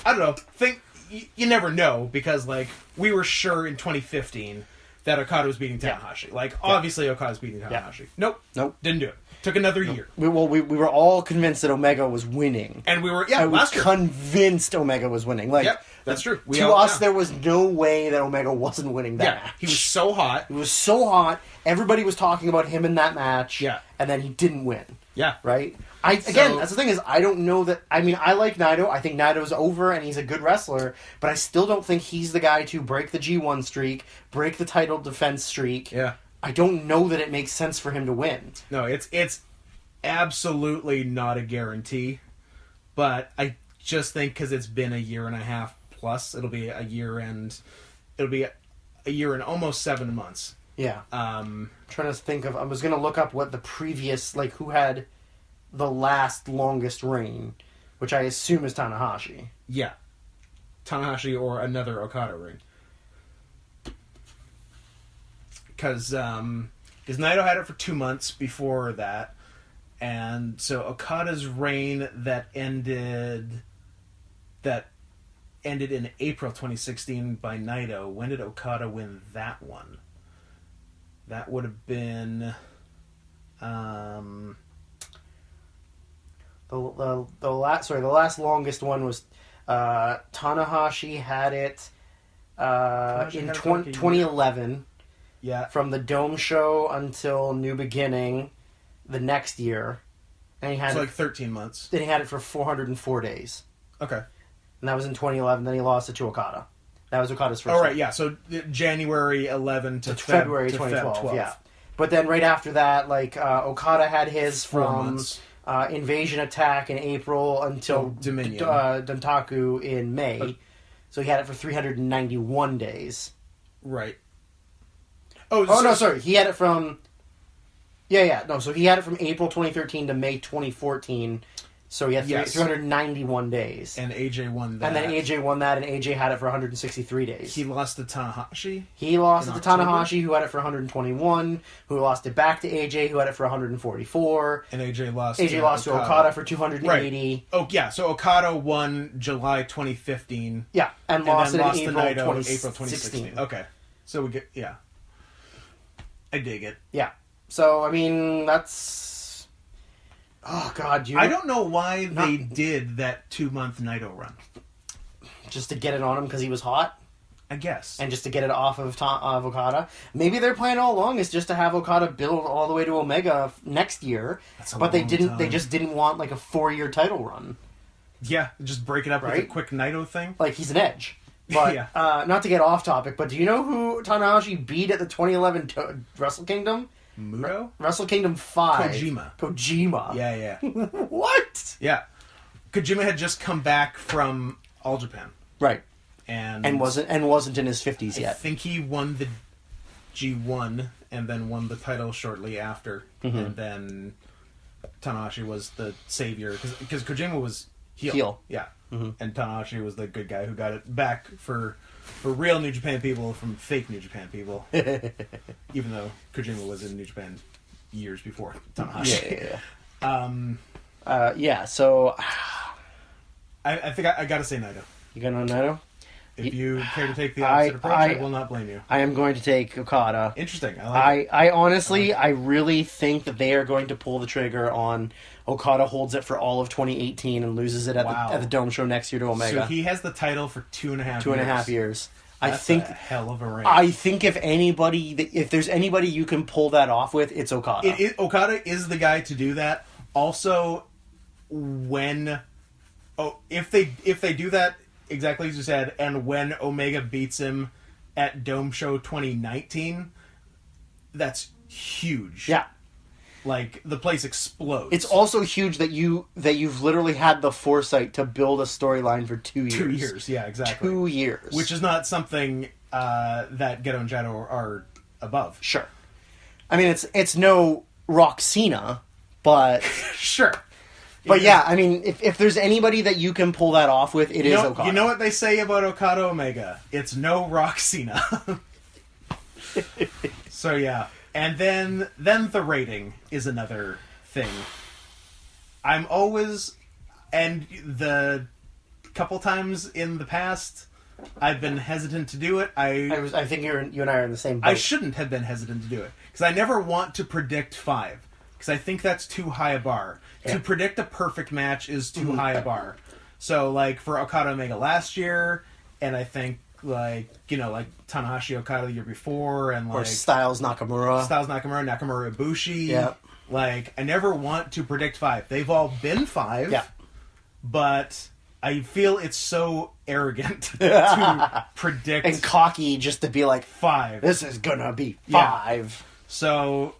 I don't know, think, you never know, because, like, we were sure in 2015 that Okada was beating Tanahashi. Like, obviously Okada's beating Tanahashi. Nope. Didn't do it. Took another year. We were all convinced that Omega was winning. And we were, I was last year. convinced Omega was winning. Like, Yep, that's true. To us, there was no way that Omega wasn't winning that match. He was so hot. He was so hot. Everybody was talking about him in that match. Yeah. And then he didn't win. Yeah. Right? Again, that's the thing is, I don't know that... I mean, I like Naito. I think Naito's over, and he's a good wrestler, but I still don't think he's the guy to break the G1 streak, break the title defense streak. Yeah. I don't know that it makes sense for him to win. No, it's absolutely not a guarantee, but I just think because it's been a year and a half plus, it'll be a year and almost 7 months. Yeah. I'm trying to think of... I was going to look up what the previous... Like, who had the last longest reign, which I assume is Tanahashi. Yeah. Tanahashi or another Okada reign. Because Naito had it for 2 months before that, and so Okada's reign that ended in April 2016 by Naito. When did Okada win that one? That would have been the last longest one was Tanahashi had it in 2011. Yeah. From the Dome Show until New Beginning the next year. And he had so like 13 months. Then he had it for 404 days. Okay. And that was in 2011. Then he lost it to Okada. That was Okada's first. Oh, right, yeah. So January 11 to February 2012. Yeah. But then right after that, like, Okada had his from Invasion Attack in April until Dominion. Dontaku in May. So he had it for 391 days. Right. No, sorry. He had it from... So he had it from April 2013 to May 2014. So he had 391 days. And AJ won that. And then AJ won that, and AJ had it for 163 days. He lost to Tanahashi? He lost it to Tanahashi, who had it for 121, who lost it back to AJ, who had it for 144. And AJ lost to Okada for 280. Right. Oh, yeah, so Okada won July 2015. Yeah, and lost it in April 2016. Okay. So we get... Yeah. I dig it. Yeah. So, I mean, that's... Oh, God. I don't know why they did that 2-month Naito run. Just to get it on him because he was hot? I guess. And just to get it off of Okada. Maybe their plan all along is just to have Okada build all the way to Omega next year. But they didn't. They just didn't want, like, a 4-year title run. Yeah, just break it up with a quick Naito thing. Like, he's an edge. But, not to get off topic, but do you know who Tanahashi beat at the 2011 Wrestle Kingdom? Muto? Wrestle Kingdom 5. Kojima. Yeah. What? Yeah. Kojima had just come back from All Japan. Right. And wasn't in his 50s yet. I think he won the G1 and then won the title shortly after. Mm-hmm. And then Tanahashi was the savior because Kojima was Heel. Yeah. Mm-hmm. And Tanahashi was the good guy who got it back for real New Japan people from fake New Japan people. Even though Kojima was in New Japan years before Tanahashi. Yeah. So I think I gotta say Naito. you got on Naito? If you care to take the opposite approach, I will not blame you. I am going to take Okada. Interesting. I honestly, I really think that they are going to pull the trigger on Okada holds it for all of 2018 and loses it at the Dome Show next year to Omega. So he has the title for 2.5 years. That's I think a hell of a reign. I think if there's anybody you can pull that off with, it's Okada. Okada is the guy to do that. Also, if they do that exactly as you said, and when Omega beats him at Dome Show 2019, that's huge. Yeah. Like, the place explodes. It's also huge that you've literally had the foresight to build a storyline for 2 years. 2 years, yeah, exactly. 2 years. Which is not something that Gedo and Jado are above. Sure. I mean, it's no Rock Cena, but... Sure. But yeah, I mean, if there's anybody that you can pull that off with, it is Okada. You know what they say about Okada Omega? It's no Rock Cena. So yeah. And then the rating is another thing. I'm always... And the couple times in the past, I've been hesitant to do it. I think you and I are in the same boat. I shouldn't have been hesitant to do it. Because I never want to predict 5. Because I think that's too high a bar. Yeah. To predict a perfect match is too high a bar. So, like, for Okada Omega last year, and I think, like Tanahashi Okada the year before, and like... Or Styles Nakamura, Nakamura Ibushi. Yeah. Like, I never want to predict 5. They've all been 5. Yeah. But I feel it's so arrogant to predict... And cocky just to be like... 5. This is gonna be 5. Yeah. So...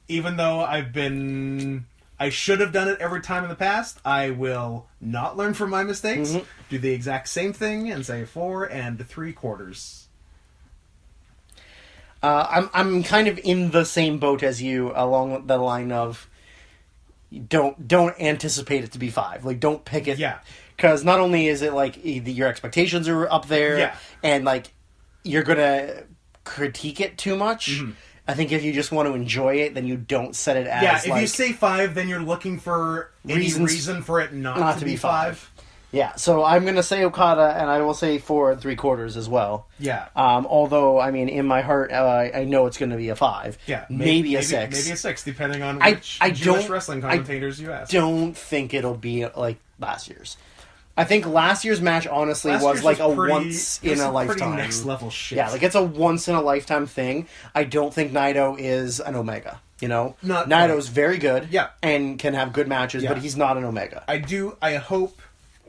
Even though I should have done it every time in the past, I will not learn from my mistakes, do the exact same thing, and say 4 3/4. I'm kind of in the same boat as you, along the line of don't anticipate it to be 5. Like, don't pick it. Yeah. Because not only is it like your expectations are up there, and like you're gonna critique it too much. Mm-hmm. I think if you just want to enjoy it, then you don't set it as... Yeah, if you say 5, then you're looking for any reason for it not to be 5. Yeah, so I'm going to say Okada, and I will say 4 3/4 as well. Yeah. Although, I mean, in my heart, I know it's going to be a 5. Yeah. Maybe a 6. Maybe a 6, depending on which Jewish wrestling commentators you ask. I don't think it'll be like last year's. I think last year's match, honestly, was like once in a lifetime. Pretty next level shit. Yeah, like it's a once in a lifetime thing. I don't think Naito is an Omega. You know, not Naito's very good. Yeah, and can have good matches, but he's not an Omega. I hope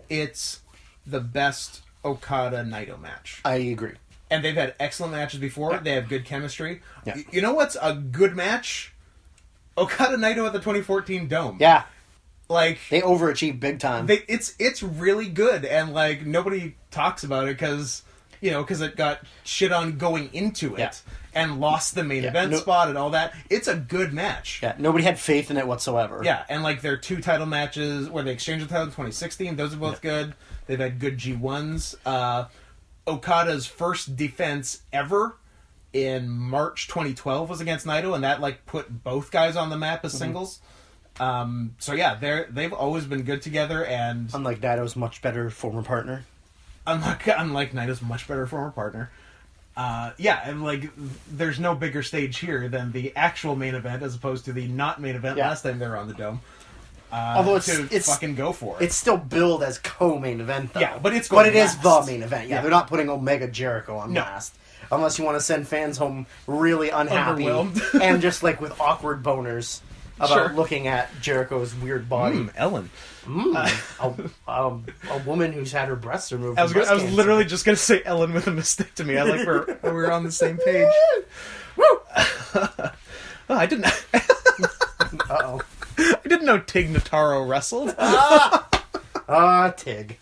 it's the best Okada Naito match. I agree. And they've had excellent matches before. Yeah. They have good chemistry. Yeah. You know what's a good match? Okada Naito at the 2014 Dome. Yeah. Like, they overachieved big time. It's really good, and like nobody talks about it because it got shit on going into it and lost the main event spot and all that. It's a good match. Yeah, nobody had faith in it whatsoever. Yeah, and like their 2 title matches where they exchanged the title in 2016, those are both good. They've had good G1s. Okada's first defense ever in March 2012 was against Naito, and that like put both guys on the map as singles. So yeah, they've always been good together, and unlike Naito's much better former partner. Unlike Naito's much better former partner. And like there's no bigger stage here than the actual main event as opposed to the not main event last time they were on the Dome. Although it's fucking go for it. It's still billed as co-main event though. Yeah, but it is the main event. Yeah, they're not putting Omega Jericho on last. Unless you want to send fans home really unhappy and just like with awkward boners about looking at Jericho's weird body. Ellen. A woman who's had her breasts removed. I was literally just going to say Ellen with a mastectomy. I like we're on the same page. Woo! I didn't. Uh-oh. I didn't know Tig Notaro wrestled. Tig.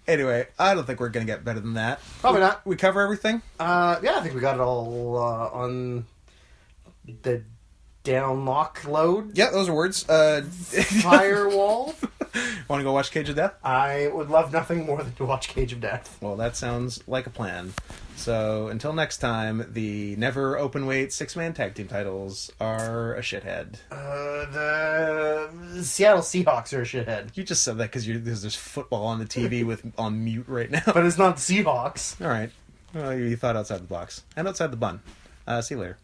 Anyway, I don't think we're going to get better than that. Probably not. We cover everything? Yeah, I think we got it all on the down lock load. Yeah, those are words. Firewall. Want to go watch Cage of Death? I would love nothing more than to watch Cage of Death. Well, that sounds like a plan. So, until next time, the never open-weight 6-man tag team titles are a shithead. The Seattle Seahawks are a shithead. You just said that because there's football on the TV on mute right now. But it's not the Seahawks. All right. Well, you thought outside the box. And outside the bun. See you later.